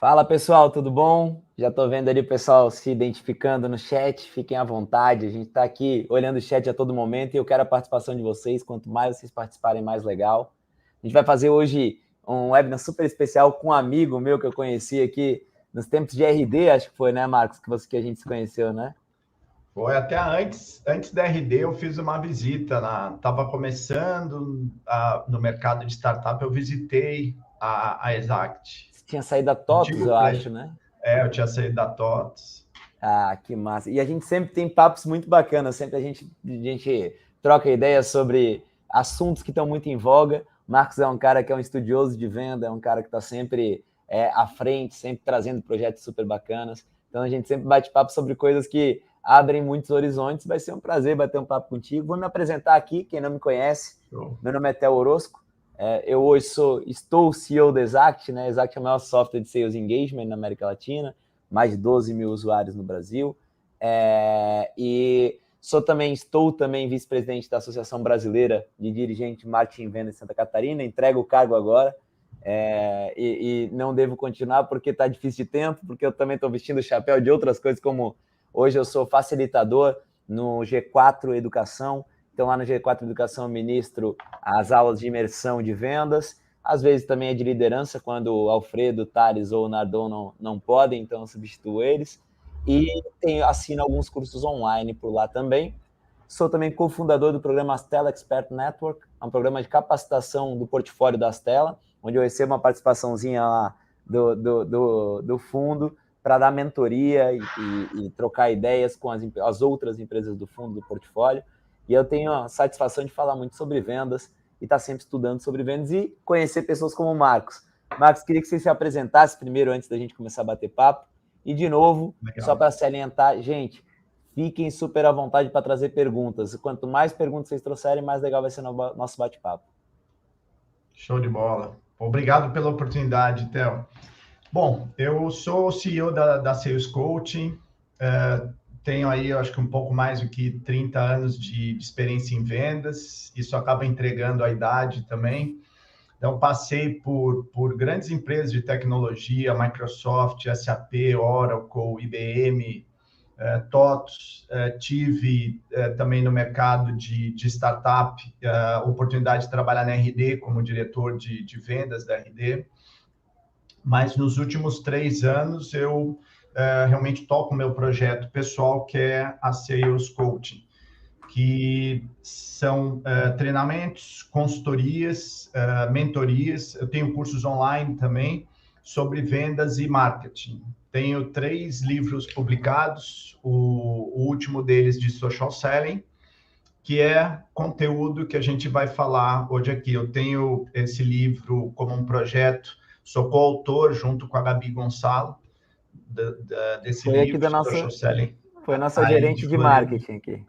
Fala pessoal, tudo bom? Já estou vendo ali o pessoal se identificando no chat, fiquem à vontade, a gente está aqui olhando o chat a todo momento e eu quero a participação de vocês, quanto mais vocês participarem, mais legal. A gente vai fazer hoje um webinar super especial com um amigo meu que eu conheci aqui nos tempos de RD, acho que foi, né, Marcos, que a gente se conheceu, né? Foi até antes da RD, eu fiz uma visita estava começando no mercado de startup, eu visitei a Exact. Você tinha saído da TOTUS, Antigo eu acho, prédio. né? Eu tinha saído da TOTUS. Ah, que massa. E a gente sempre tem papos muito bacanas, sempre a gente troca ideias sobre assuntos que estão muito em voga. Marcos é um cara que é um estudioso de venda, é um cara que está sempre à frente, sempre trazendo projetos super bacanas. Então a gente sempre bate papo sobre coisas que abrem muitos horizontes. Vai ser um prazer bater um papo contigo. Vou me apresentar aqui, quem não me conhece. Show. Meu nome é Theo Orozco. Eu hoje estou CEO da Exact, né? Exact é o maior software de Sales Engagement na América Latina, mais de 12 mil usuários no Brasil. E estou também vice-presidente da Associação Brasileira de Dirigente de Marketing e Venda em Santa Catarina, entrego o cargo agora, e não devo continuar porque está difícil de tempo, porque eu também estou vestindo o chapéu de outras coisas, como hoje eu sou facilitador no G4 Educação. Então, lá no G4 Educação, eu ministro as aulas de imersão de vendas. Às vezes também é de liderança, quando o Alfredo, o Thales ou o Nardon não podem, então eu substituo eles. E assino alguns cursos online por lá também. Sou também cofundador do programa Astela Expert Network, é um programa de capacitação do portfólio da Astela, onde eu recebo uma participaçãozinha lá do fundo para dar mentoria e trocar ideias com as outras empresas do fundo do portfólio. E eu tenho a satisfação de falar muito sobre vendas e estar sempre estudando sobre vendas e conhecer pessoas como o Marcos. Marcos, queria que você se apresentasse primeiro antes da gente começar a bater papo. E, de novo, Legal. só para salientar, gente, fiquem super à vontade para trazer perguntas. Quanto mais perguntas vocês trouxerem, mais legal vai ser o nosso bate-papo. Show de bola. Obrigado pela oportunidade, Theo. Bom, eu sou o CEO da Sales Coaching, tenho aí, eu acho que um pouco mais do que 30 anos de experiência em vendas, isso acaba entregando a idade também. Então, passei por grandes empresas de tecnologia, Microsoft, SAP, Oracle, IBM, TOTUS, tive também no mercado de startup, oportunidade de trabalhar na RD como diretor de vendas da RD, mas nos últimos 3 anos eu realmente toco o meu projeto pessoal, que é a Sales Coaching, que são treinamentos, consultorias, mentorias. Eu tenho cursos online também sobre vendas e marketing. Tenho 3 livros publicados, o último deles de Social Selling, que é conteúdo que a gente vai falar hoje aqui. Eu tenho esse livro como um projeto, sou coautor junto com a Gabi Gonçalo, desse Foi aqui livro, da Social nossa... Selling. Foi nossa gerente de marketing aqui.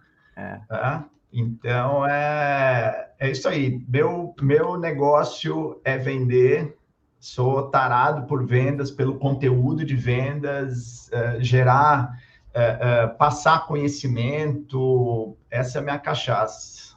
Então, é isso aí. Meu negócio é vender, sou tarado por vendas, pelo conteúdo de vendas, gerar, passar conhecimento, essa é a minha cachaça.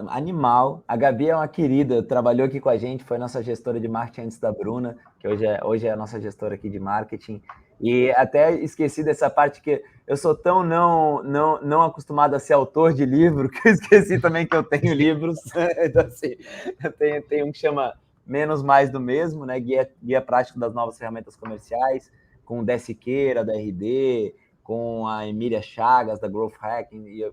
Animal. A Gabi é uma querida, trabalhou aqui com a gente, foi nossa gestora de marketing antes da Bruna, que hoje é a nossa gestora aqui de marketing. E até esqueci dessa parte que eu sou tão não acostumado a ser autor de livro, que eu esqueci também que eu tenho livros. Então, assim, eu tenho um que chama Menos Mais do Mesmo, né? Guia prático das novas ferramentas comerciais, com o Dé Siqueira, da RD, com a Emília Chagas, da Growth Hacking, e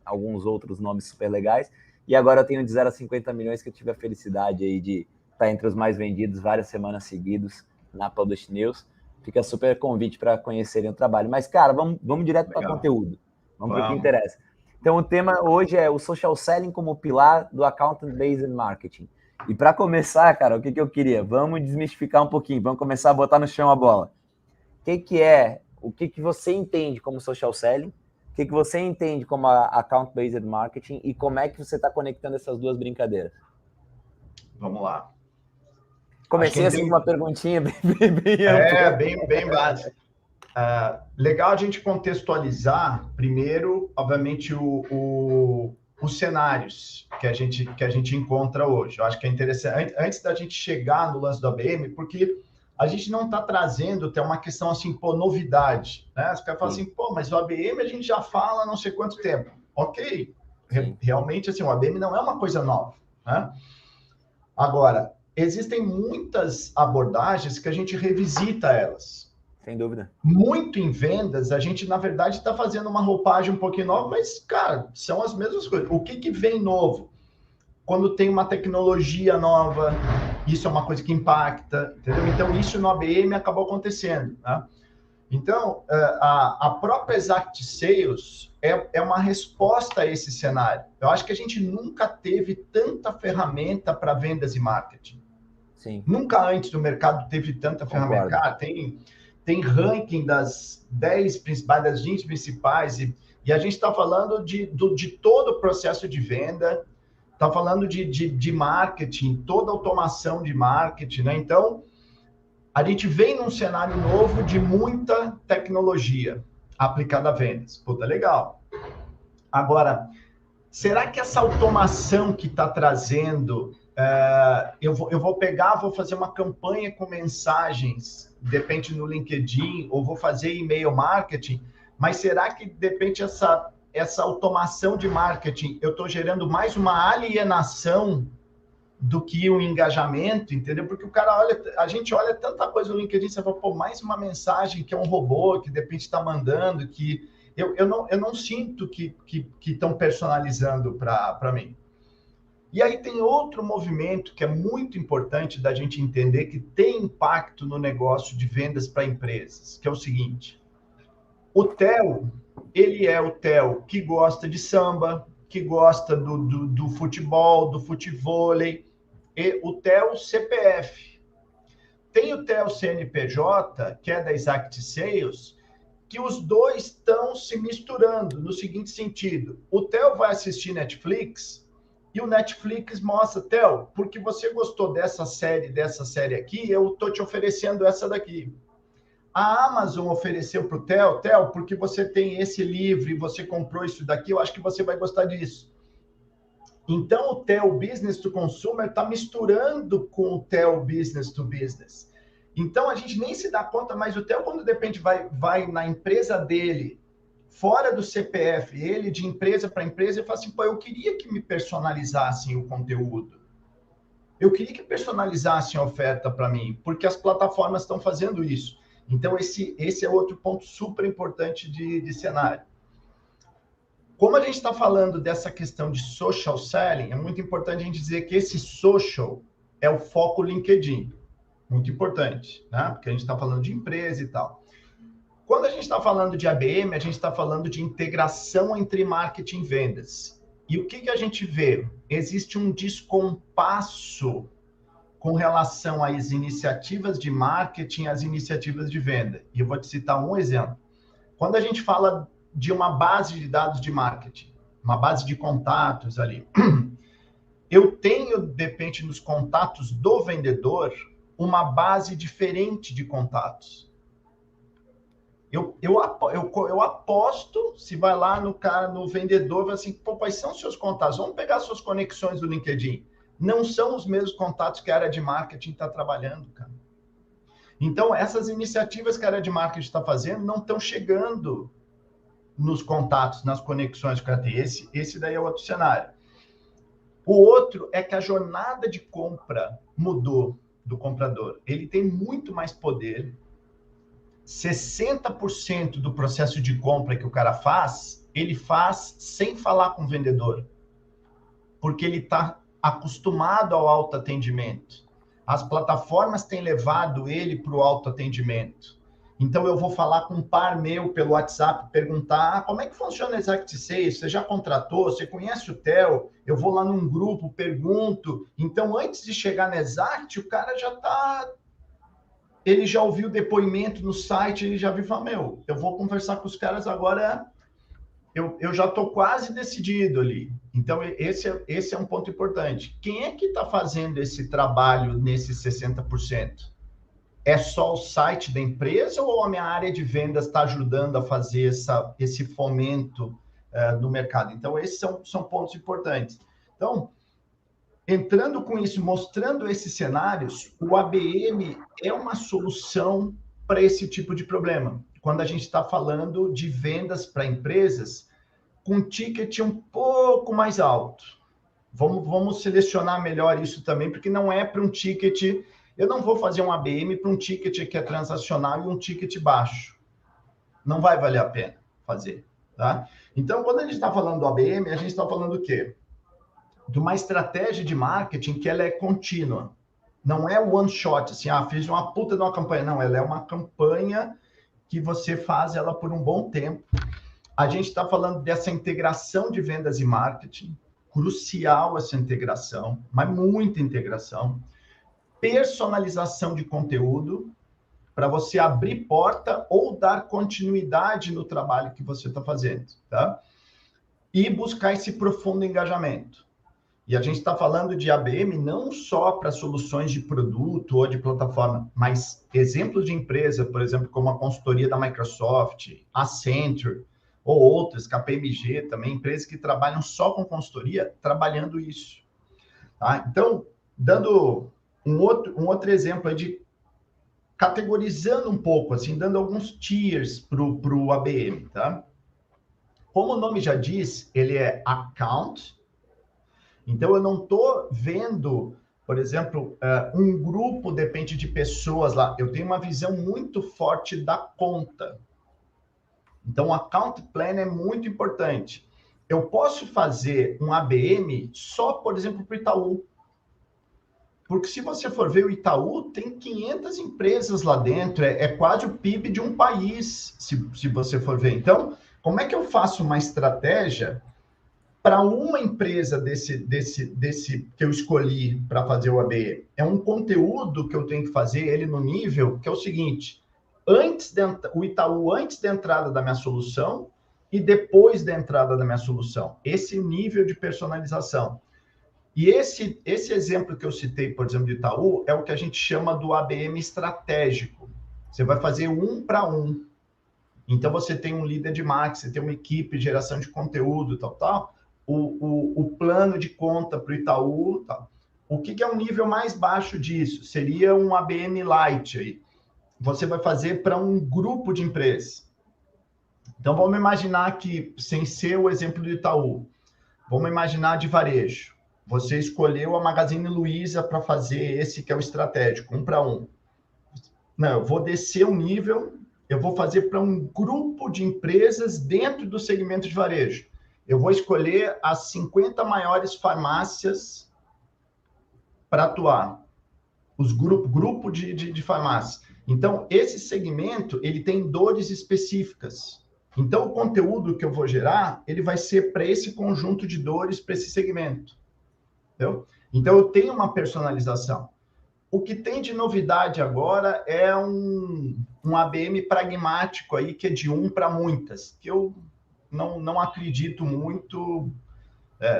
alguns outros nomes super legais. E agora eu tenho de 0 a 50 milhões, que eu tive a felicidade aí de estar entre os mais vendidos várias semanas seguidas na Publish News. Fica super convite para conhecerem o trabalho. Mas, cara, vamos direto para conteúdo. Vamos para o que interessa. Então, o tema hoje é o social selling como pilar do account-based marketing. E para começar, cara, o que eu queria? Vamos desmistificar um pouquinho, vamos começar a botar no chão a bola. O que você entende como social selling? O que você entende como account-based marketing? E como é que você está conectando essas duas brincadeiras? Vamos lá. Comecei assim com uma perguntinha bem ampla. Bem básica. Legal a gente contextualizar, primeiro, obviamente, os cenários que a gente encontra hoje. Eu acho que é interessante, antes da gente chegar no lance do ABM, porque a gente não está trazendo até uma questão assim, pô, novidade, né? Os caras falam assim, pô, mas o ABM a gente já fala há não sei quanto tempo. Ok, realmente, assim, o ABM não é uma coisa nova, né? Agora, existem muitas abordagens que a gente revisita elas. Sem dúvida. Muito em vendas, a gente, na verdade, está fazendo uma roupagem um pouquinho nova, mas, cara, são as mesmas coisas. O que vem novo? Quando tem uma tecnologia nova, isso é uma coisa que impacta, entendeu? Então, isso no ABM acabou acontecendo, né? Então, a própria Exact Sales é uma resposta a esse cenário. Eu acho que a gente nunca teve tanta ferramenta para vendas e marketing. Sim. Nunca antes do mercado teve tanta ferramenta. Cara, tem ranking das 10 principais, das 20 principais, e a gente está falando de todo o processo de venda, está falando de marketing, toda automação de marketing, né? Então, a gente vem num cenário novo de muita tecnologia aplicada a vendas. Puta, legal. Agora, será que essa automação que está trazendo, eu vou pegar, vou fazer uma campanha com mensagens, depende no LinkedIn, ou vou fazer e-mail marketing, mas será que, de repente, essa automação de marketing, eu estou gerando mais uma alienação do que um engajamento, entendeu? Porque o cara olha, a gente olha tanta coisa no LinkedIn, você fala, pô, mais uma mensagem que é um robô, que de repente está mandando, que eu não sinto que estão personalizando para mim. E aí tem outro movimento que é muito importante da gente entender que tem impacto no negócio de vendas para empresas, que é o seguinte: o Theo, ele é o Theo que gosta de samba, que gosta do futebol, do futevôlei, e o Theo CPF. Tem o Theo CNPJ, que é da Exact Sales, que os dois estão se misturando no seguinte sentido: o Theo vai assistir Netflix e o Netflix mostra, Theo, porque você gostou dessa série aqui, eu estou te oferecendo essa daqui. A Amazon ofereceu para o Theo, porque você tem esse livro e você comprou isso daqui, eu acho que você vai gostar disso. Então, o Theo Business to Consumer está misturando com o Theo Business to Business. Então, a gente nem se dá conta, mas o Theo, quando de repente vai na empresa dele, fora do CPF, ele de empresa para empresa, ele fala assim, pô, eu queria que me personalizassem o conteúdo. Eu queria que personalizassem a oferta para mim, porque as plataformas estão fazendo isso. Então, esse é outro ponto super importante de cenário. Como a gente está falando dessa questão de social selling, é muito importante a gente dizer que esse social é o foco LinkedIn. Muito importante, né? Porque a gente está falando de empresa e tal. Quando a gente está falando de ABM, a gente está falando de integração entre marketing e vendas. E o que a gente vê? Existe um descompasso com relação às iniciativas de marketing e às iniciativas de venda. E eu vou te citar um exemplo. Quando a gente fala de uma base de dados de marketing, uma base de contatos ali, eu tenho, de repente, nos contatos do vendedor, uma base diferente de contatos. Eu aposto, se vai lá no vendedor, vai assim, pô, quais são os seus contatos? Vamos pegar suas conexões do LinkedIn. Não são os mesmos contatos que a área de marketing está trabalhando, cara. Então, essas iniciativas que a área de marketing está fazendo não estão chegando nos contatos, nas conexões que ela tem. Esse daí é outro cenário. O outro é que a jornada de compra mudou do comprador. Ele tem muito mais poder. 60% do processo de compra que o cara faz, ele faz sem falar com o vendedor. Porque ele está acostumado ao autoatendimento. As plataformas têm levado ele para o autoatendimento. Então, eu vou falar com um par meu pelo WhatsApp, perguntar, como é que funciona o Exact Sales? Você já contratou? Você conhece o Theo? Eu vou lá num grupo, pergunto. Então, antes de chegar no Exact, o cara já está... Ele já ouviu o depoimento no site, ele já viu e fala, meu, eu vou conversar com os caras agora, eu já estou quase decidido ali. Então, esse é um ponto importante. Quem é que está fazendo esse trabalho nesses 60%? É só o site da empresa ou a minha área de vendas está ajudando a fazer esse fomento no mercado? Então, esses são pontos importantes. Então, entrando com isso, mostrando esses cenários, o ABM é uma solução para esse tipo de problema. Quando a gente está falando de vendas para empresas com ticket um pouco mais alto. Vamos selecionar melhor isso também, porque não é para um ticket... Eu não vou fazer um ABM para um ticket que é transacional e um ticket baixo. Não vai valer a pena fazer, tá? Então, quando a gente está falando do ABM, a gente está falando do quê? De uma estratégia de marketing que ela é contínua. Não é one shot, assim, fiz uma puta de uma campanha. Não, ela é uma campanha que você faz ela por um bom tempo. A gente está falando dessa integração de vendas e marketing, crucial essa integração, mas muita integração. Personalização de conteúdo, para você abrir porta ou dar continuidade no trabalho que você está fazendo, tá? E buscar esse profundo engajamento. E a gente está falando de ABM não só para soluções de produto ou de plataforma, mas exemplos de empresa, por exemplo, como a consultoria da Microsoft, a Accenture, ou outras, KPMG também, empresas que trabalham só com consultoria, trabalhando isso. Tá? Então, dando um outro exemplo aí de categorizando um pouco, assim, dando alguns tiers para o ABM, tá? Como o nome já diz, ele é account. Então, eu não estou vendo, por exemplo, um grupo depende de pessoas lá. Eu tenho uma visão muito forte da conta. Então, o account plan é muito importante. Eu posso fazer um ABM só, por exemplo, para o Itaú. Porque se você for ver o Itaú, tem 500 empresas lá dentro, é quase o PIB de um país, se você for ver. Então, como é que eu faço uma estratégia para uma empresa desse que eu escolhi para fazer o ABM? É um conteúdo que eu tenho que fazer ele no nível que é o seguinte: o Itaú antes da entrada da minha solução e depois da entrada da minha solução. Esse nível de personalização. E esse exemplo que eu citei, por exemplo, do Itaú, é o que a gente chama do ABM estratégico. Você vai fazer um para um. Então, você tem um líder de marketing, você tem uma equipe de geração de conteúdo, tal. O plano de conta para o Itaú, tal. O que é um nível mais baixo disso? Seria um ABM Lite. Aí. Você vai fazer para um grupo de empresas. Então, vamos imaginar que, sem ser o exemplo do Itaú, vamos imaginar de varejo. Você escolheu a Magazine Luiza para fazer esse que é o estratégico, um para um. Não, eu vou descer um nível, eu vou fazer para um grupo de empresas dentro do segmento de varejo. Eu vou escolher as 50 maiores farmácias para atuar. Os grupo de farmácias. Então, esse segmento, ele tem dores específicas. Então, o conteúdo que eu vou gerar, ele vai ser para esse conjunto de dores, para esse segmento. Entendeu? Então, eu tenho uma personalização. O que tem de novidade agora é um ABM pragmático aí, que é de um para muitas, que eu não acredito muito,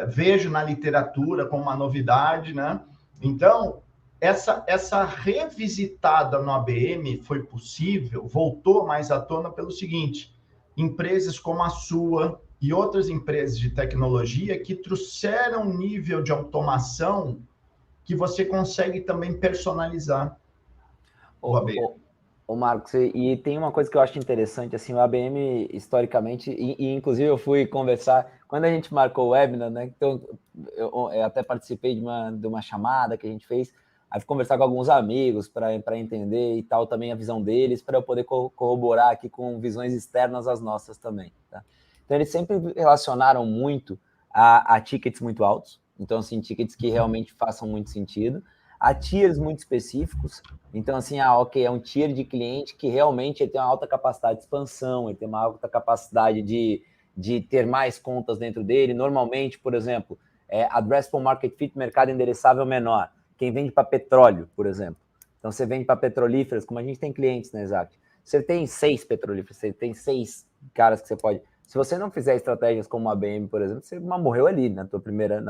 vejo na literatura como uma novidade, né? Então, essa revisitada no ABM foi possível, voltou mais à tona pelo seguinte: empresas como a sua e outras empresas de tecnologia que trouxeram um nível de automação que você consegue também personalizar o ABM. Ô Marcos, e tem uma coisa que eu acho interessante, assim, o ABM, historicamente, e inclusive eu fui conversar, quando a gente marcou o webinar, né, então eu até participei de uma chamada que a gente fez, aí fui conversar com alguns amigos para entender e tal, também a visão deles, para eu poder corroborar aqui com visões externas às nossas também, tá? Então, eles sempre relacionaram muito a tickets muito altos, então, assim, tickets que realmente façam muito sentido, a tiers muito específicos. Então, assim, ok, é um tier de cliente que realmente ele tem uma alta capacidade de expansão, ele tem uma alta capacidade de ter mais contas dentro dele. Normalmente, por exemplo, addressable market fit, mercado endereçável menor. Quem vende para petróleo, por exemplo. Então, você vende para petrolíferas, como a gente tem clientes na Exact. Você tem 6 petrolíferas, você tem 6 caras que você pode... Se você não fizer estratégias como a ABM, por exemplo, você morreu ali na tua primeira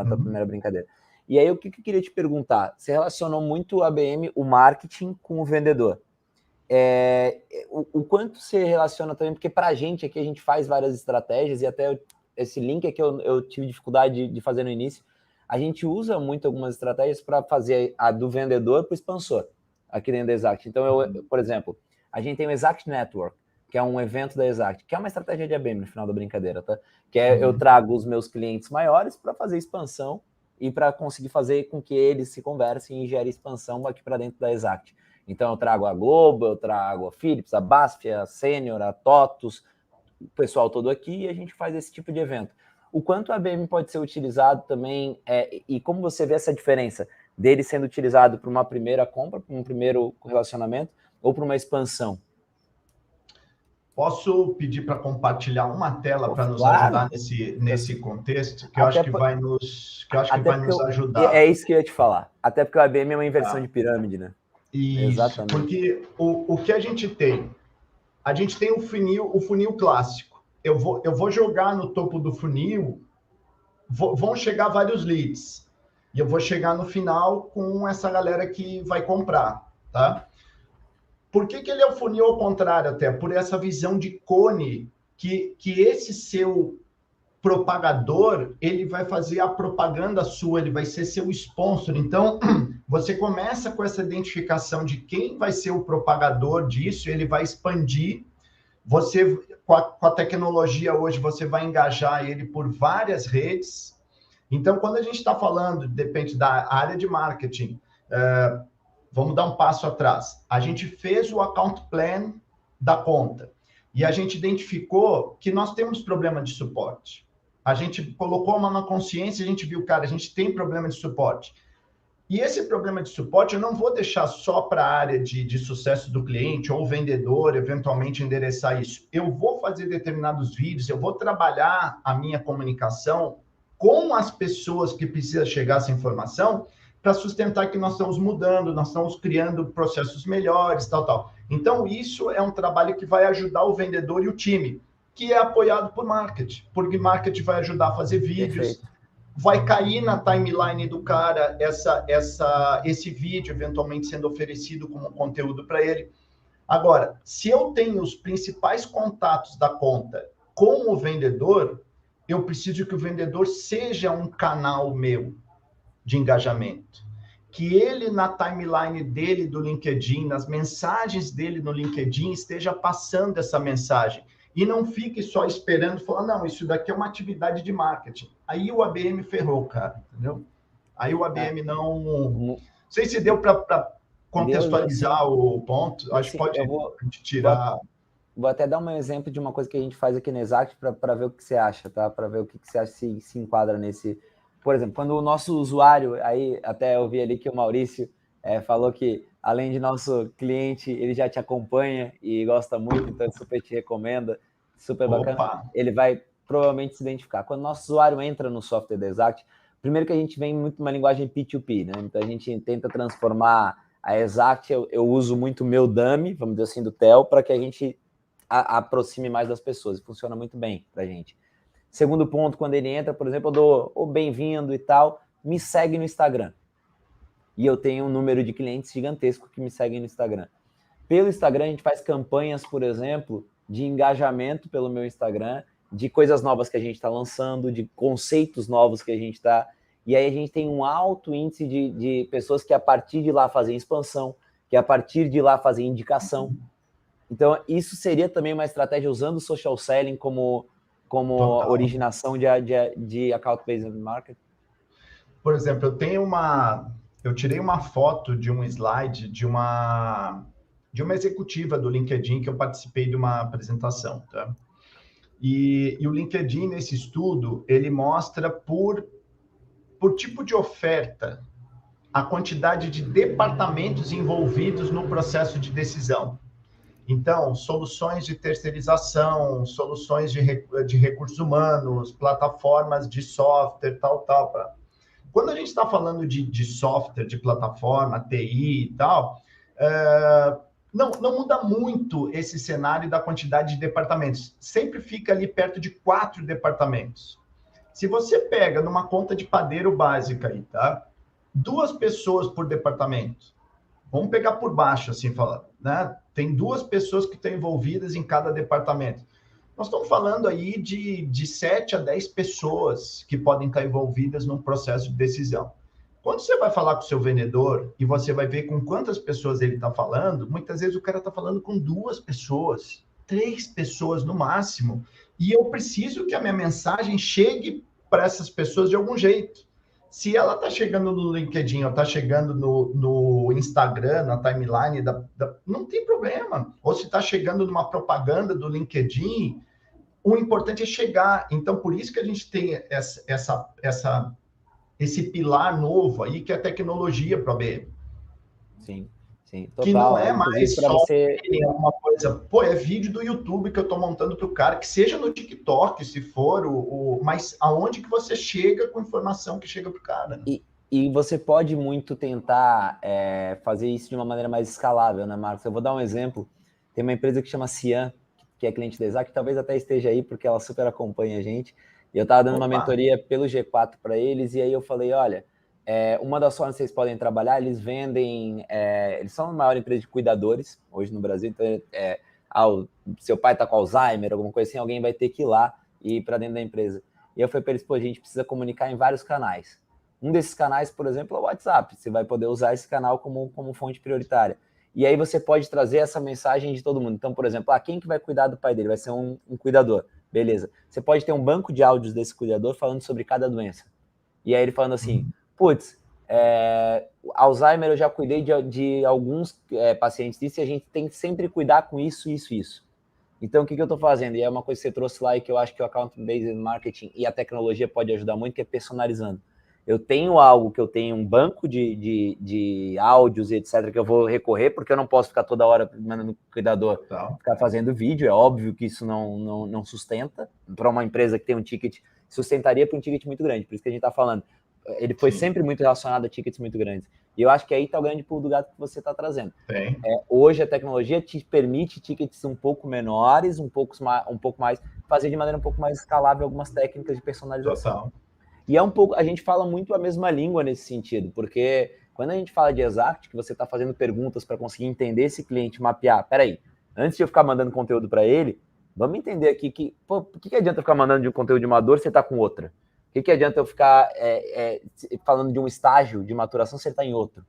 brincadeira. E aí, o que eu queria te perguntar? Você relacionou muito o ABM, o marketing, com o vendedor. O quanto você relaciona também, porque para a gente aqui, a gente faz várias estratégias, e até esse link aqui eu tive dificuldade de fazer no início. a gente usa muito algumas estratégias para fazer a do vendedor para o expansor, aqui dentro da Exact. Então, por exemplo, a gente tem o Exact Network, que é um evento da Exact, que é uma estratégia de ABM no final da brincadeira, tá? Que é eu trago os meus clientes maiores para fazer expansão e para conseguir fazer com que eles se conversem e gerem expansão aqui para dentro da Exact. Então, eu trago a Globo, eu trago a Philips, a BASF, a Senior, a TOTUS, o pessoal todo aqui, e a gente faz esse tipo de evento. O quanto a ABM pode ser utilizado também, e como você vê essa diferença dele sendo utilizado para uma primeira compra, para um primeiro relacionamento, ou para uma expansão? Posso pedir para compartilhar uma tela para nos Claro. ajudar nesse contexto, que eu Até acho que vai nos ajudar. É isso que eu ia te falar. Até porque o ABM é uma inversão de pirâmide, né? Isso, exatamente. Porque o que a gente tem? A gente tem o funil clássico. Eu vou jogar no topo do funil, vão chegar vários leads. E eu vou chegar no final com essa galera que vai comprar, tá? Por que ele é o funil ao contrário até? Por essa visão de cone, que esse seu propagador, ele vai fazer a propaganda sua, ele vai ser seu sponsor. Então, você começa com essa identificação de quem vai ser o propagador disso, ele vai expandir. Você, com a tecnologia hoje, você vai engajar ele por várias redes. Então, quando a gente está falando, depende da área de marketing, vamos dar um passo atrás. A gente fez o account plan da conta e a gente identificou que nós temos problema de suporte. A gente colocou a mão na consciência e a gente viu, cara, a gente tem problema de suporte. E esse problema de suporte eu não vou deixar só para a área de sucesso do cliente ou o vendedor eventualmente endereçar isso. Eu vou fazer determinados vídeos, eu vou trabalhar a minha comunicação com as pessoas que precisam chegar a essa informação para sustentar que nós estamos mudando, nós estamos criando processos melhores, tal. Então, isso é um trabalho que vai ajudar o vendedor e o time, que é apoiado por marketing, porque marketing vai ajudar a fazer vídeos, perfeito, vai cair na timeline do cara esse vídeo eventualmente sendo oferecido como conteúdo para ele. Agora, se eu tenho os principais contatos da conta com o vendedor, eu preciso que o vendedor seja um canal meu de engajamento. Que ele, na timeline dele do LinkedIn, nas mensagens dele no LinkedIn, esteja passando essa mensagem. E não fique só esperando, falando, não, isso daqui é uma atividade de marketing. Aí o ABM ferrou, cara, entendeu? Aí o ABM não sei se deu para contextualizar o ponto. Acho que pode tirar... Vou até dar um exemplo de uma coisa que a gente faz aqui na Exact para ver o que você acha, tá? Para ver o que você acha se enquadra nesse... Por exemplo, quando o nosso usuário, aí até eu vi ali que o Maurício falou que, além de nosso cliente, ele já te acompanha e gosta muito, então super te recomenda, super bacana. Ele vai provavelmente se identificar. Quando o nosso usuário entra no software da Exact, primeiro que a gente vem muito uma linguagem P2P, né? Então a gente tenta transformar a Exact, eu uso muito o meu dummy, vamos dizer assim, do Theo, para que a gente aproxime mais das pessoas. Funciona muito bem para a gente. Segundo ponto, quando ele entra, por exemplo, eu dou o bem-vindo e tal, me segue no Instagram. E eu tenho um número de clientes gigantesco que me seguem no Instagram. Pelo Instagram, a gente faz campanhas, por exemplo, de engajamento pelo meu Instagram, de coisas novas que a gente está lançando, de conceitos novos que a gente está... E aí a gente tem um alto índice de pessoas que a partir de lá fazem expansão, que a partir de lá fazem indicação. Então, isso seria também uma estratégia usando o social selling como originação de account-based marketing? Por exemplo, eu tirei uma foto de um slide de uma executiva do LinkedIn que eu participei de uma apresentação, tá? E o LinkedIn, nesse estudo, ele mostra por tipo de oferta a quantidade de departamentos envolvidos no processo de decisão. Então, soluções de terceirização, soluções de recursos humanos, plataformas de software, tal. Quando a gente está falando de software, de plataforma, TI e tal, não muda muito esse cenário da quantidade de departamentos. Sempre fica ali perto de 4 departamentos. Se você pega numa conta de padeiro básica aí, tá? 2 pessoas por departamento. Vamos pegar por baixo, assim, falando, né? Tem 2 pessoas que estão envolvidas em cada departamento. nós estamos falando aí de 7 a 10 pessoas que podem estar envolvidas num processo de decisão. Quando você vai falar com o seu vendedor e você vai ver com quantas pessoas ele está falando, muitas vezes o cara está falando com 2 pessoas, 3 pessoas no máximo, e eu preciso que a minha mensagem chegue para essas pessoas de algum jeito. Se ela está chegando no LinkedIn ou está chegando no Instagram, na timeline, não tem problema. Ou se está chegando numa propaganda do LinkedIn, o importante é chegar. Então, por isso que a gente tem esse pilar novo aí, que é a tecnologia para a BM. Sim, sim, Que não total. é Inclusive, mais para só você. uma coisa, pô, é vídeo do YouTube que eu estou montando para o cara, que seja no TikTok, se for, mas aonde que você chega com a informação que chega para o cara, né? E você pode muito tentar fazer isso de uma maneira mais escalável, né, Marcos? Eu vou dar um exemplo. Tem uma empresa que chama Cian, que é cliente da Exact, que talvez até esteja aí, porque ela super acompanha a gente. E eu estava dando uma mentoria pelo G4 para eles, e aí eu falei, olha, uma das formas que vocês podem trabalhar, eles vendem... eles são a maior empresa de cuidadores hoje no Brasil, então o seu pai está com Alzheimer, alguma coisa assim, alguém vai ter que ir lá e ir para dentro da empresa. E eu falei para eles, pô, a gente precisa comunicar em vários canais. Um desses canais, por exemplo, é o WhatsApp. Você vai poder usar esse canal como fonte prioritária. E aí você pode trazer essa mensagem de todo mundo. Então, por exemplo, quem que vai cuidar do pai dele? Vai ser um cuidador. Beleza. Você pode ter um banco de áudios desse cuidador falando sobre cada doença. E aí ele falando assim, putz, Alzheimer eu já cuidei de alguns pacientes disso e a gente tem que sempre cuidar com isso, isso, isso. Então, o que eu estou fazendo? E é uma coisa que você trouxe lá e que eu acho que o Account-Based Marketing e a tecnologia pode ajudar muito, que é personalizando. Eu tenho algo que eu tenho um banco de áudios e etc. que eu vou recorrer, porque eu não posso ficar toda hora mandando o cuidador ficar fazendo vídeo. É óbvio que isso não sustenta. Para uma empresa que tem um ticket, sustentaria para um ticket muito grande. Por isso que a gente está falando. Ele foi sempre muito relacionado a tickets muito grandes. E eu acho que aí está o grande pulo do gato que você está trazendo. Hoje a tecnologia te permite tickets um pouco menores, um pouco mais, fazer de maneira um pouco mais escalável algumas técnicas de personalização. Total. E a gente fala muito a mesma língua nesse sentido, porque quando a gente fala de Exact, que você está fazendo perguntas para conseguir entender esse cliente, mapear, peraí, antes de eu ficar mandando conteúdo para ele, vamos entender aqui por que adianta eu ficar mandando de um conteúdo de uma dor se você está com outra? O que adianta eu ficar falando de um estágio de maturação se você está em outro?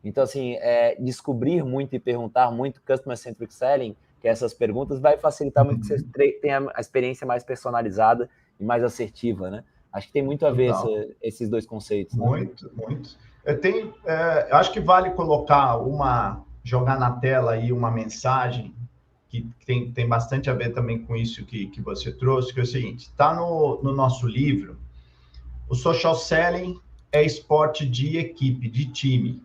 Então, assim, descobrir muito e perguntar muito Customer Centric Selling, que essas perguntas, vai facilitar muito que você tenha a experiência mais personalizada e mais assertiva, né? Acho que tem muito a ver esses dois conceitos. Muito, né? Muito. Eu acho que vale jogar na tela aí uma mensagem que tem bastante a ver também com isso que você trouxe, que é o seguinte, está no nosso livro, o Social Selling é esporte de equipe, de time,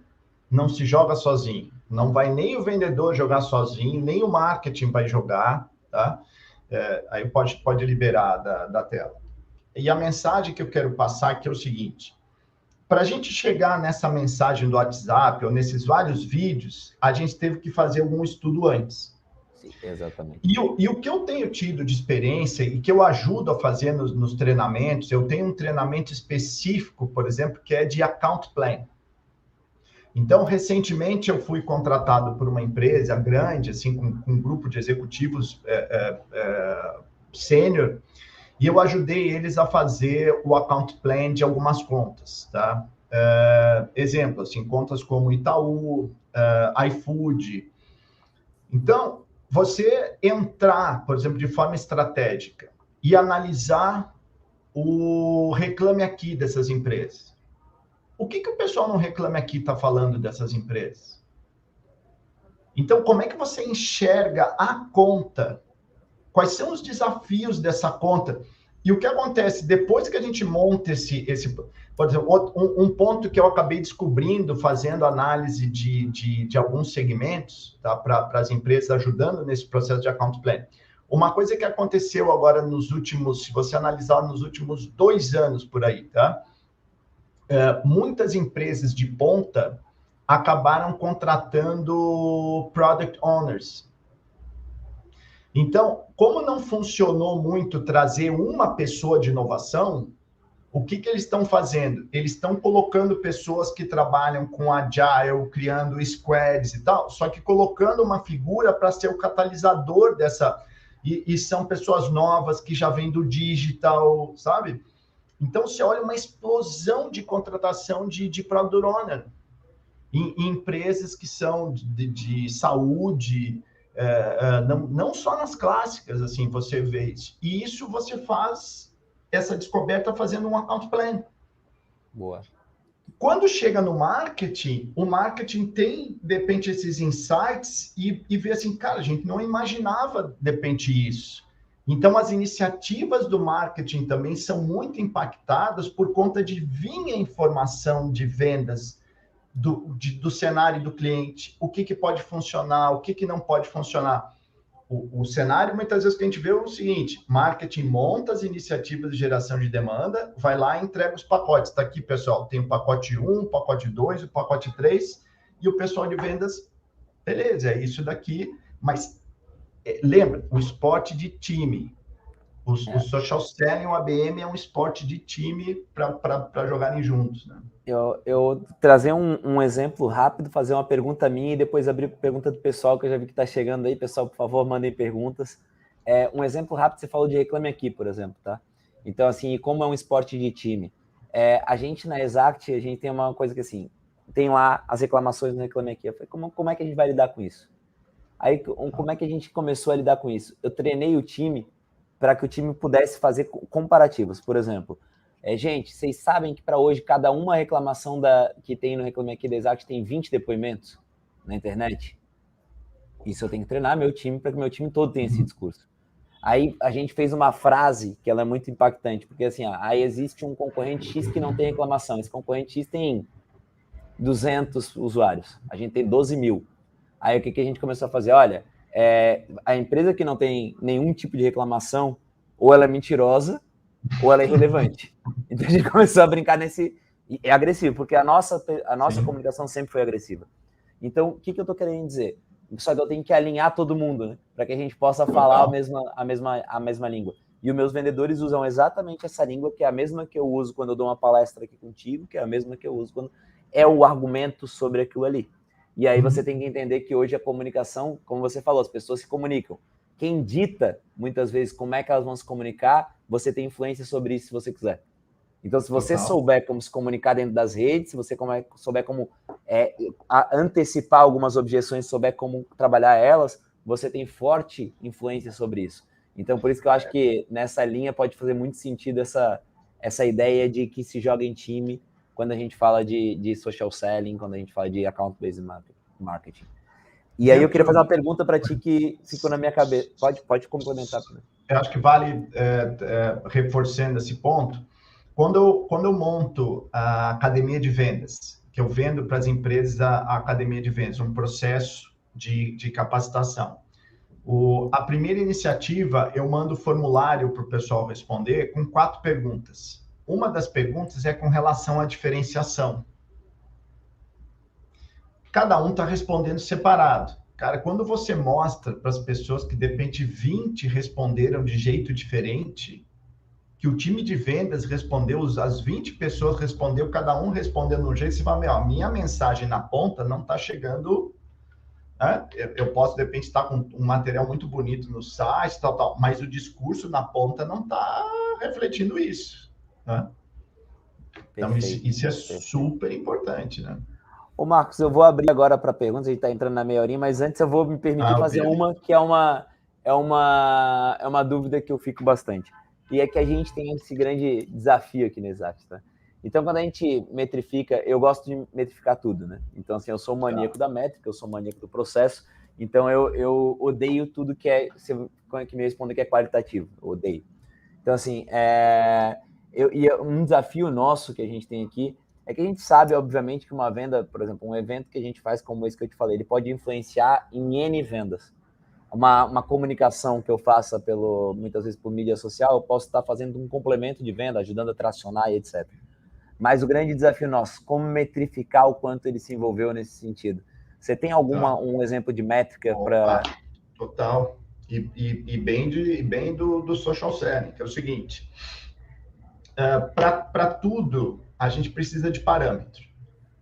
não se joga sozinho, não vai nem o vendedor jogar sozinho, nem o marketing vai jogar, tá? Aí pode liberar da tela. E a mensagem que eu quero passar aqui é o seguinte, para a gente chegar nessa mensagem do WhatsApp ou nesses vários vídeos, a gente teve que fazer algum estudo antes. Sim, exatamente. E o que eu tenho tido de experiência e que eu ajudo a fazer nos treinamentos, eu tenho um treinamento específico, por exemplo, que é de Account Plan. Então, recentemente eu fui contratado por uma empresa grande, assim, com um grupo de executivos sênior, e eu ajudei eles a fazer o account plan de algumas contas, tá? Exemplo, assim, contas como Itaú, iFood. Então, você entrar, por exemplo, de forma estratégica e analisar o Reclame Aqui dessas empresas. O que o pessoal no Reclame Aqui está falando dessas empresas? Então, como é que você enxerga a conta? Quais são os desafios dessa conta? E o que acontece depois que a gente monta por exemplo, um ponto que eu acabei descobrindo fazendo análise de alguns segmentos, tá, para as empresas, ajudando nesse processo de account plan. Uma coisa que aconteceu agora se você analisar nos últimos 2 anos por aí, tá? Muitas empresas de ponta acabaram contratando product owners. Então, como não funcionou muito trazer uma pessoa de inovação, o que eles estão fazendo? Eles estão colocando pessoas que trabalham com Agile, criando squads e tal, só que colocando uma figura para ser o catalisador e são pessoas novas que já vêm do digital, sabe? Então, você olha uma explosão de contratação de Product Owner em empresas que são de saúde, não só nas clássicas, assim, você vê isso. E isso você faz essa descoberta fazendo um account plan. Boa. Quando chega no marketing, o marketing tem, de repente, esses insights e vê assim, cara, a gente não imaginava, de repente, isso. Então, as iniciativas do marketing também são muito impactadas por conta de vir a informação de vendas do cenário do cliente, o que pode funcionar, o que não pode funcionar. O cenário, muitas vezes, que a gente vê é o seguinte: marketing monta as iniciativas de geração de demanda, vai lá e entrega os pacotes. Está aqui, pessoal, tem o pacote 1, o pacote 2, o pacote 3, e o pessoal de vendas, beleza, é isso daqui, mas lembra, o esporte de time, o social selling, o ABM é um esporte de time para jogarem juntos, né? Eu trazer um exemplo rápido, fazer uma pergunta minha e depois abrir pergunta do pessoal, que eu já vi que está chegando aí. Pessoal, por favor, mandem perguntas. Um exemplo rápido, você falou de Reclame Aqui, por exemplo, tá? Então, assim, como é um esporte de time, a gente na Exact, a gente tem uma coisa que, assim, tem lá as reclamações no Reclame Aqui. Eu falei, como é que a gente vai lidar com isso? Aí, como é que a gente começou a lidar com isso? Eu treinei o time para que o time pudesse fazer comparativos. Por exemplo, gente, vocês sabem que para hoje, cada uma reclamação que tem no Reclame Aqui da Exact tem 20 depoimentos na internet? Isso eu tenho que treinar meu time para que meu time todo tenha esse discurso. Aí a gente fez uma frase que ela é muito impactante, porque assim, aí existe um concorrente X que não tem reclamação. Esse concorrente X tem 200 usuários. A gente tem 12 mil. Aí o que a gente começou a fazer? Olha, a empresa que não tem nenhum tipo de reclamação, ou ela é mentirosa, ou ela é irrelevante. Então a gente começou a brincar nesse... É agressivo, porque a nossa comunicação sempre foi agressiva. Então, o que eu estou querendo dizer? Só que eu tenho que alinhar todo mundo, né? Para que a gente possa falar a mesma língua. E os meus vendedores usam exatamente essa língua, que é a mesma que eu uso quando eu dou uma palestra aqui contigo, que é a mesma que eu uso quando é o argumento sobre aquilo ali. E aí você tem que entender que hoje a comunicação, como você falou, as pessoas se comunicam. Quem dita, muitas vezes, como é que elas vão se comunicar, você tem influência sobre isso se você quiser. Então, se você souber como se comunicar dentro das redes, se você souber como antecipar algumas objeções, souber como trabalhar elas, você tem forte influência sobre isso. Então, por isso que eu acho que nessa linha pode fazer muito sentido essa ideia de que se joga em time quando a gente fala de social selling, quando a gente fala de account-based marketing. E aí eu queria fazer uma pergunta para ti que ficou na minha cabeça. Pode complementar. Eu acho que vale, reforçando esse ponto, quando eu monto a academia de vendas, que eu vendo para as empresas a academia de vendas, um processo de capacitação. A primeira iniciativa, eu mando formulário para o pessoal responder com 4 perguntas. Uma das perguntas é com relação à diferenciação. Cada um está respondendo separado. Cara, quando você mostra para as pessoas que, de repente, 20 responderam de jeito diferente, que o time de vendas respondeu, as 20 pessoas respondeu, cada um respondendo de um jeito, você fala, a minha mensagem na ponta não está chegando... Né? Eu posso, de repente, estar com um material muito bonito no site, tal, mas o discurso na ponta não está refletindo isso. Né? Então, isso é super importante, né? Ô, Marcos, eu vou abrir agora para perguntas, a gente está entrando na meia horinha, mas antes eu vou me permitir fazer uma que é uma dúvida que eu fico bastante. E é que a gente tem esse grande desafio aqui no Exact, tá? Então, quando a gente metrifica, eu gosto de metrificar tudo, né? Então, assim, eu sou maníaco da métrica, eu sou maníaco do processo, então eu odeio tudo que me responde que é qualitativo, eu odeio. Então, assim, um desafio nosso que a gente tem aqui é que a gente sabe, obviamente, que uma venda, por exemplo, um evento que a gente faz como esse que eu te falei, ele pode influenciar em N vendas. Uma comunicação que eu faça muitas vezes por mídia social, eu posso estar fazendo um complemento de venda, ajudando a tracionar e etc. Mas o grande desafio nosso, como metrificar o quanto ele se envolveu nesse sentido? Você tem um exemplo de métrica para... Total. E bem do social selling, que é o seguinte, para tudo, a gente precisa de parâmetro.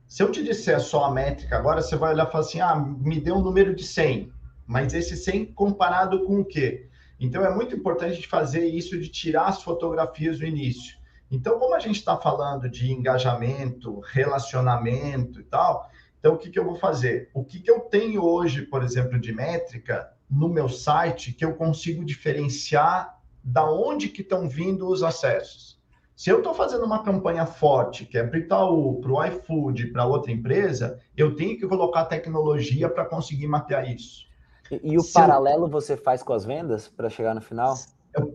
Se eu te disser só a métrica, agora você vai olhar e falar assim, me deu um número de 100, mas esse 100 comparado com o quê? Então, é muito importante a gente fazer isso de tirar as fotografias do início. Então, como a gente está falando de engajamento, relacionamento e tal, então o que eu vou fazer? O que eu tenho hoje, por exemplo, de métrica no meu site que eu consigo diferenciar da onde que estão vindo os acessos? Se eu estou fazendo uma campanha forte, que é para o Itaú, para o iFood, para outra empresa, eu tenho que colocar tecnologia para conseguir mapear isso. E o paralelo você faz com as vendas para chegar no final?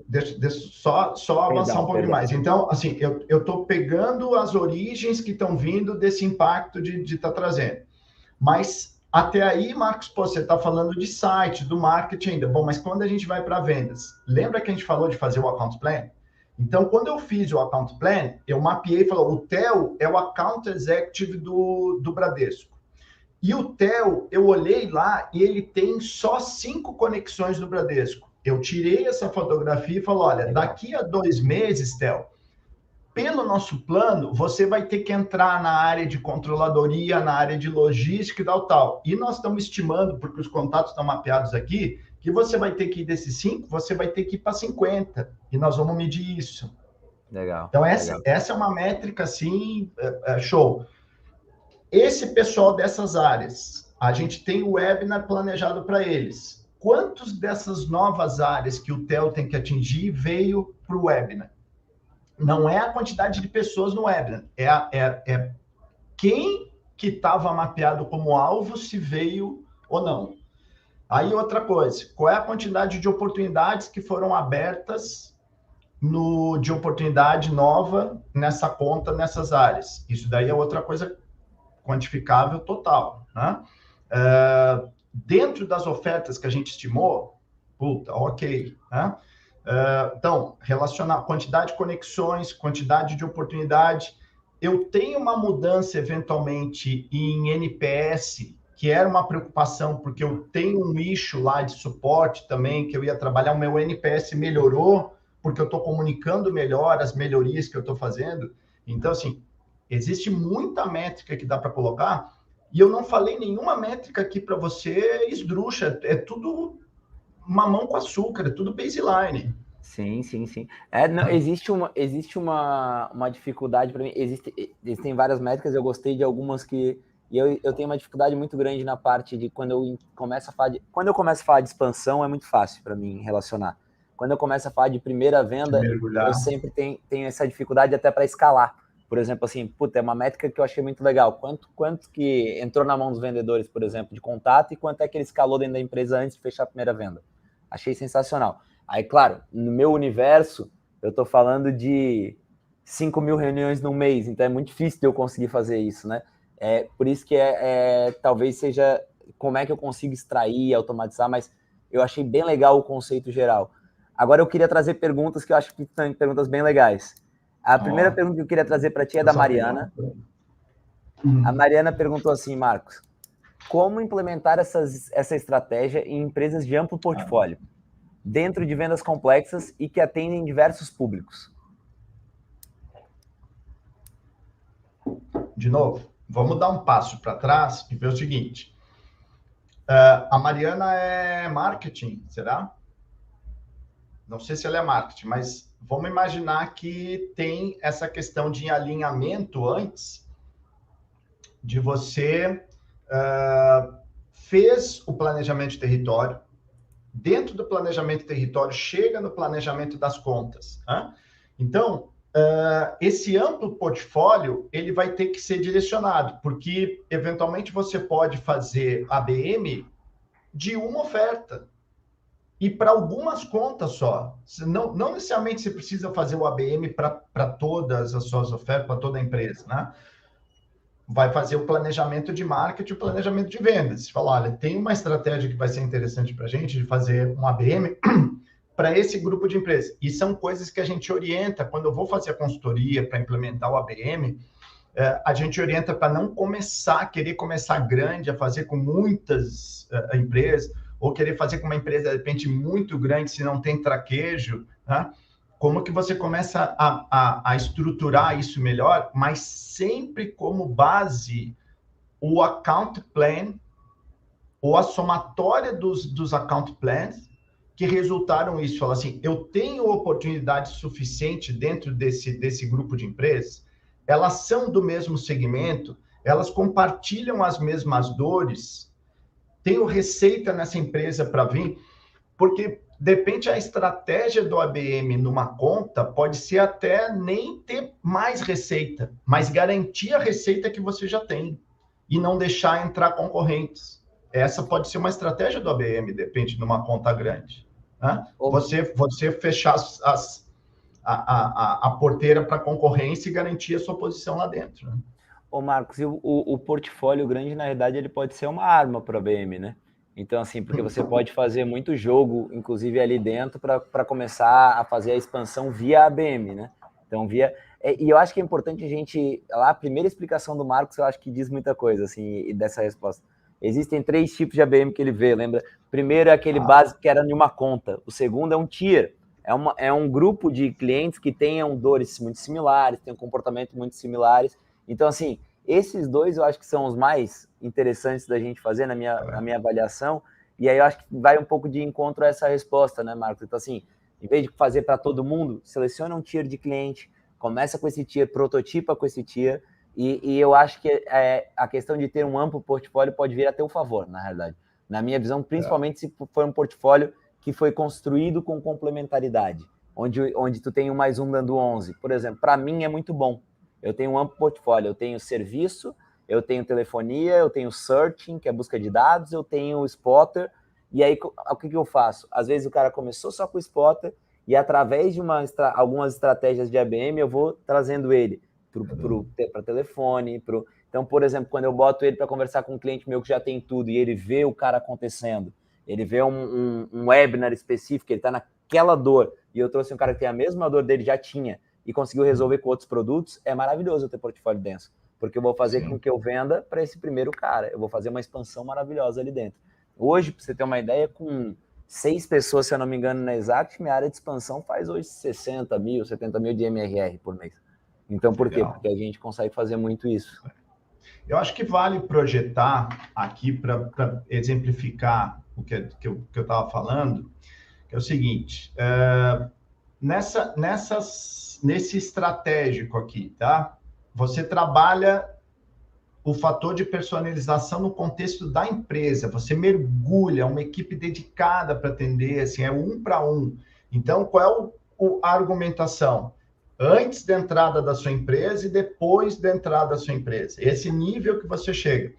Deixa só avançar um pouquinho mais. Então, assim, eu estou pegando as origens que estão vindo desse impacto de estar trazendo. Mas até aí, Marcos, pô, você está falando de site, do marketing ainda. Bom, mas quando a gente vai para vendas, lembra que a gente falou de fazer o account plan? Então, quando eu fiz o account plan, eu mapeei e falei, o Theo é o account executive do Bradesco. E o Theo, eu olhei lá e ele tem só 5 conexões do Bradesco. Eu tirei essa fotografia e falei, olha, daqui a 2 meses, Theo, pelo nosso plano, você vai ter que entrar na área de controladoria, na área de logística e tal. E nós estamos estimando, porque os contatos estão mapeados aqui, que você vai ter que ir desses 5, você vai ter que ir para 50. E nós vamos medir isso. Legal. Então, essa é uma métrica, assim, show. Esse pessoal dessas áreas, a gente tem o webinar planejado para eles. Quantos dessas novas áreas que o Theo tem que atingir veio para o webinar? Não é a quantidade de pessoas no webinar, é quem que estava mapeado como alvo, se veio ou não. Aí outra coisa, qual é a quantidade de oportunidades que foram abertas de oportunidade nova nessa conta, nessas áreas? Isso daí é outra coisa quantificável total, né? Dentro das ofertas que a gente estimou, ok, né? Então, relacionar quantidade de conexões, quantidade de oportunidade. Eu tenho uma mudança, eventualmente, em NPS, que era uma preocupação, porque eu tenho um nicho lá de suporte também, que eu ia trabalhar, o meu NPS melhorou, porque eu estou comunicando melhor as melhorias que eu estou fazendo. Então, assim, existe muita métrica que dá para colocar, e eu não falei nenhuma métrica aqui para você esdrúxula, é tudo mamão com açúcar, é tudo baseline. Sim. Não, existe uma dificuldade para mim. Existem várias métricas, eu gostei de algumas que. E eu tenho uma dificuldade muito grande na parte de quando eu começo a falar de expansão, é muito fácil para mim relacionar. Quando eu começo a falar de primeira venda, eu sempre tenho essa dificuldade até para escalar. Por exemplo, assim, é uma métrica que eu achei muito legal. Quanto que entrou na mão dos vendedores, por exemplo, de contato, e quanto é que ele escalou dentro da empresa antes de fechar a primeira venda. Achei sensacional. Aí, claro, no meu universo, eu estou falando de 5 mil reuniões no mês, então é muito difícil de eu conseguir fazer isso, né? Por isso que talvez seja como é que eu consigo extrair, automatizar, mas eu achei bem legal o conceito geral. Agora eu queria trazer perguntas que eu acho que são perguntas bem legais. A primeira pergunta que eu queria trazer para ti é da Mariana. A Mariana perguntou assim, Marcos, como implementar essa estratégia em empresas de amplo portfólio, dentro de vendas complexas e que atendem diversos públicos? De novo, vamos dar um passo para trás e ver o seguinte. A Mariana é marketing, será? Não sei se ela é marketing, mas vamos imaginar que tem essa questão de alinhamento antes de você fez o planejamento de território, dentro do planejamento de território, chega no planejamento das contas. Né? Então, esse amplo portfólio, ele vai ter que ser direcionado, porque, eventualmente, você pode fazer ABM de uma oferta, e para algumas contas só. Não necessariamente você precisa fazer o ABM para todas as suas ofertas, para toda a empresa, né? Vai fazer o planejamento de marketing, o planejamento de vendas. Você fala, olha, tem uma estratégia que vai ser interessante para a gente de fazer um ABM para esse grupo de empresas. E são coisas que a gente orienta, quando eu vou fazer a consultoria para implementar o ABM, a gente orienta para não querer começar grande, a fazer com muitas empresas, ou querer fazer com uma empresa, de repente, muito grande, se não tem traquejo, né? Como que você começa a estruturar isso melhor, mas sempre como base o account plan, ou a somatória dos account plans, que resultaram isso. Fala assim, eu tenho oportunidade suficiente dentro desse grupo de empresas, elas são do mesmo segmento, elas compartilham as mesmas dores, tenho receita nessa empresa para vir, porque depende a estratégia do ABM numa conta, pode ser até nem ter mais receita, mas garantir a receita que você já tem e não deixar entrar concorrentes. Essa pode ser uma estratégia do ABM, depende numa conta grande. Né? Você fechar a porteira para concorrência e garantir a sua posição lá dentro. Né? Ô Marcos, e o portfólio grande, na verdade, ele pode ser uma arma para o ABM, né? Então, assim, porque você pode fazer muito jogo, inclusive ali dentro, para começar a fazer a expansão via ABM, né? Então, e eu acho que é importante a gente... Lá, a primeira explicação do Marcos, eu acho que diz muita coisa, assim, dessa resposta. Existem 3 tipos de ABM que ele vê, lembra? Primeiro é aquele básico que era em uma conta. O segundo é um tier. É um grupo de clientes que tenham dores muito similares, tenham comportamentos muito similares. Então, assim, esses 2 eu acho que são os mais interessantes da gente fazer na minha avaliação. E aí eu acho que vai um pouco de encontro a essa resposta, né, Marcos? Então, assim, em vez de fazer para todo mundo, seleciona um tier de cliente, começa com esse tier, prototipa com esse tier. E eu acho que a questão de ter um amplo portfólio pode vir a teu favor, na realidade. Na minha visão, principalmente se for um portfólio que foi construído com complementaridade, onde tu tem 1 mais 1 dando 11. Por exemplo, para mim é muito bom. Eu tenho um amplo portfólio, eu tenho serviço, eu tenho telefonia, eu tenho searching, que é busca de dados, eu tenho spotter, e aí o que eu faço? Às vezes o cara começou só com o spotter, e através de algumas estratégias de ABM, eu vou trazendo ele para telefone. Então, por exemplo, quando eu boto ele para conversar com um cliente meu que já tem tudo, e ele vê o cara acontecendo, ele vê um webinar específico, ele está naquela dor, e eu trouxe um cara que tem a mesma dor dele, já tinha, e conseguiu resolver com outros produtos, é maravilhoso eu ter portfólio denso, porque eu vou fazer com que eu venda para esse primeiro cara, eu vou fazer uma expansão maravilhosa ali dentro. Hoje, para você ter uma ideia, com 6 pessoas, se eu não me engano, na Exact, minha área de expansão faz hoje 60 mil, 70 mil de MRR por mês. Então, por quê? Porque a gente consegue fazer muito isso. Eu acho que vale projetar aqui para exemplificar o que eu estava falando, que é o seguinte, nesse estratégico aqui, tá? Você trabalha o fator de personalização no contexto da empresa, você mergulha uma equipe dedicada para atender, assim, é 1 para 1. Então, qual é a argumentação? Antes da entrada da sua empresa e depois da entrada da sua empresa. Esse nível que você chega.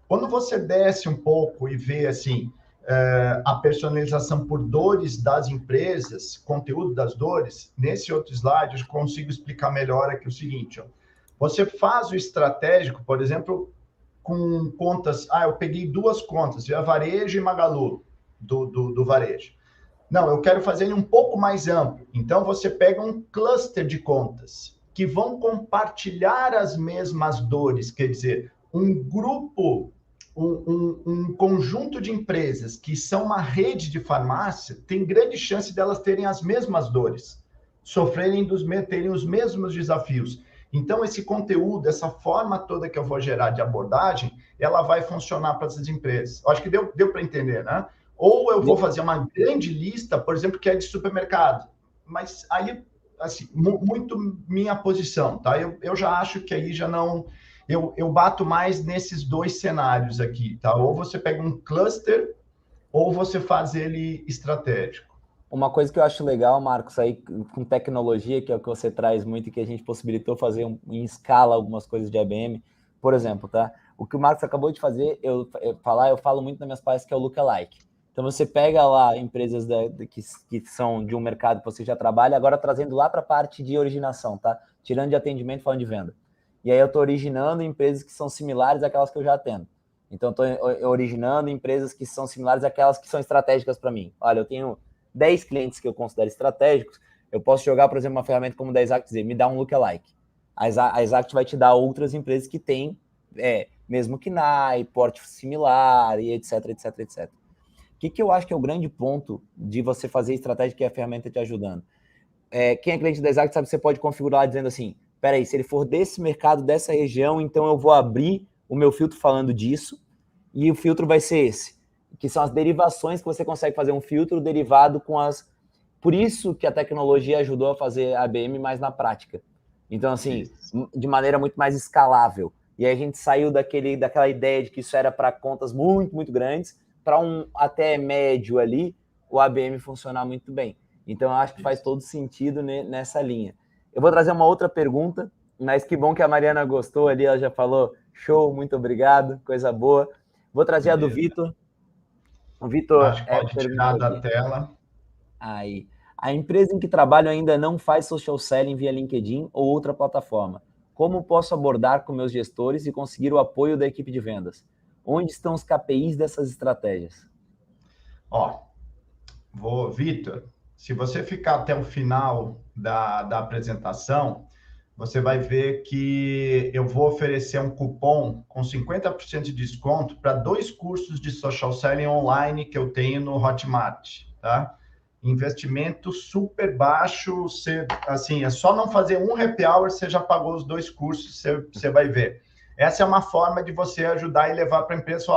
Quando você desce um pouco e vê, assim, a personalização por dores das empresas, conteúdo das dores, nesse outro slide eu consigo explicar melhor aqui o seguinte, ó. Você faz o estratégico, por exemplo, com contas... eu peguei 2 contas, a Varejo e Magalu, do Varejo. Não, eu quero fazer ele um pouco mais amplo. Então, você pega um cluster de contas que vão compartilhar as mesmas dores, quer dizer, um grupo, um conjunto de empresas que são uma rede de farmácia, tem grande chance delas terem as mesmas dores, terem os mesmos desafios. Então, esse conteúdo, essa forma toda que eu vou gerar de abordagem, ela vai funcionar para essas empresas. Acho que deu para entender, né? Ou eu vou fazer uma grande lista, por exemplo, que é de supermercado. Mas aí, assim, muito minha posição, tá? Eu já acho que aí já não... Eu bato mais nesses 2 cenários aqui, tá? Ou você pega um cluster, ou você faz ele estratégico. Uma coisa que eu acho legal, Marcos, aí com tecnologia, que é o que você traz muito e que a gente possibilitou fazer em escala algumas coisas de ABM, por exemplo, tá? O que o Marcos acabou de fazer, eu falo muito nas minhas palestras, que é o lookalike. Então, você pega lá empresas que são de um mercado que você já trabalha, agora trazendo lá para a parte de originação, tá? Tirando de atendimento e falando de venda. E aí eu estou originando empresas que são similares àquelas que eu já atendo. Então, estou originando empresas que são similares àquelas que são estratégicas para mim. Olha, eu tenho 10 clientes que eu considero estratégicos, eu posso jogar, por exemplo, uma ferramenta como da Exact, dizer, me dá um lookalike. A Exact vai te dar outras empresas que têm, mesmo que KNAI, porte similar, e etc, etc, etc. O que eu acho que é o grande ponto de você fazer estratégia que é a ferramenta te ajudando? Quem é cliente da Exact sabe que você pode configurar dizendo assim, peraí, se ele for desse mercado, dessa região, então eu vou abrir o meu filtro falando disso, e o filtro vai ser esse. que são as derivações que você consegue fazer um filtro derivado com as... Por isso que a tecnologia ajudou a fazer a ABM mais na prática. Então, assim, de maneira muito mais escalável. E aí a gente saiu daquela ideia de que isso era para contas muito, muito grandes, para um até médio ali, o ABM funcionar muito bem. Então, eu acho que faz todo sentido nessa linha. Eu vou trazer uma outra pergunta, mas que bom que a Mariana gostou ali, ela já falou, show, muito obrigado, coisa boa. Vou trazer a do Vitor. O Vitor Acho que pode tirar perguntou da aqui. tela. Aí, a empresa em que trabalho ainda não faz social selling via LinkedIn ou outra plataforma. Como posso abordar com meus gestores e conseguir o apoio da equipe de vendas? Onde estão os KPIs dessas estratégias? Vitor, se você ficar até o final da apresentação, você vai ver que eu vou oferecer um cupom com 50% de desconto para 2 cursos de social selling online que eu tenho no Hotmart, tá? Investimento super baixo, assim, é só não fazer um happy hour, você já pagou os 2 cursos, você vai ver. Essa é uma forma de você ajudar e levar para a empresa,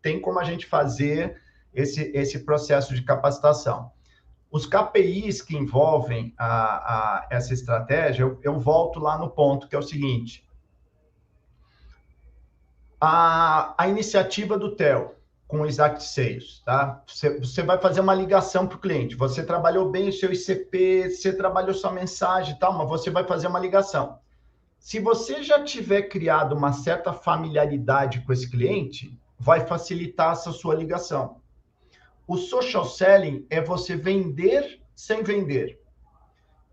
tem como a gente fazer esse processo de capacitação. Os KPIs que envolvem essa estratégia, eu volto lá no ponto, que é o seguinte. A iniciativa do Theo com o Exact Sales, tá? Você vai fazer uma ligação para o cliente. Você trabalhou bem o seu ICP, você trabalhou sua mensagem e tal, mas você vai fazer uma ligação. Se você já tiver criado uma certa familiaridade com esse cliente, vai facilitar essa sua ligação. O social selling é você vender sem vender.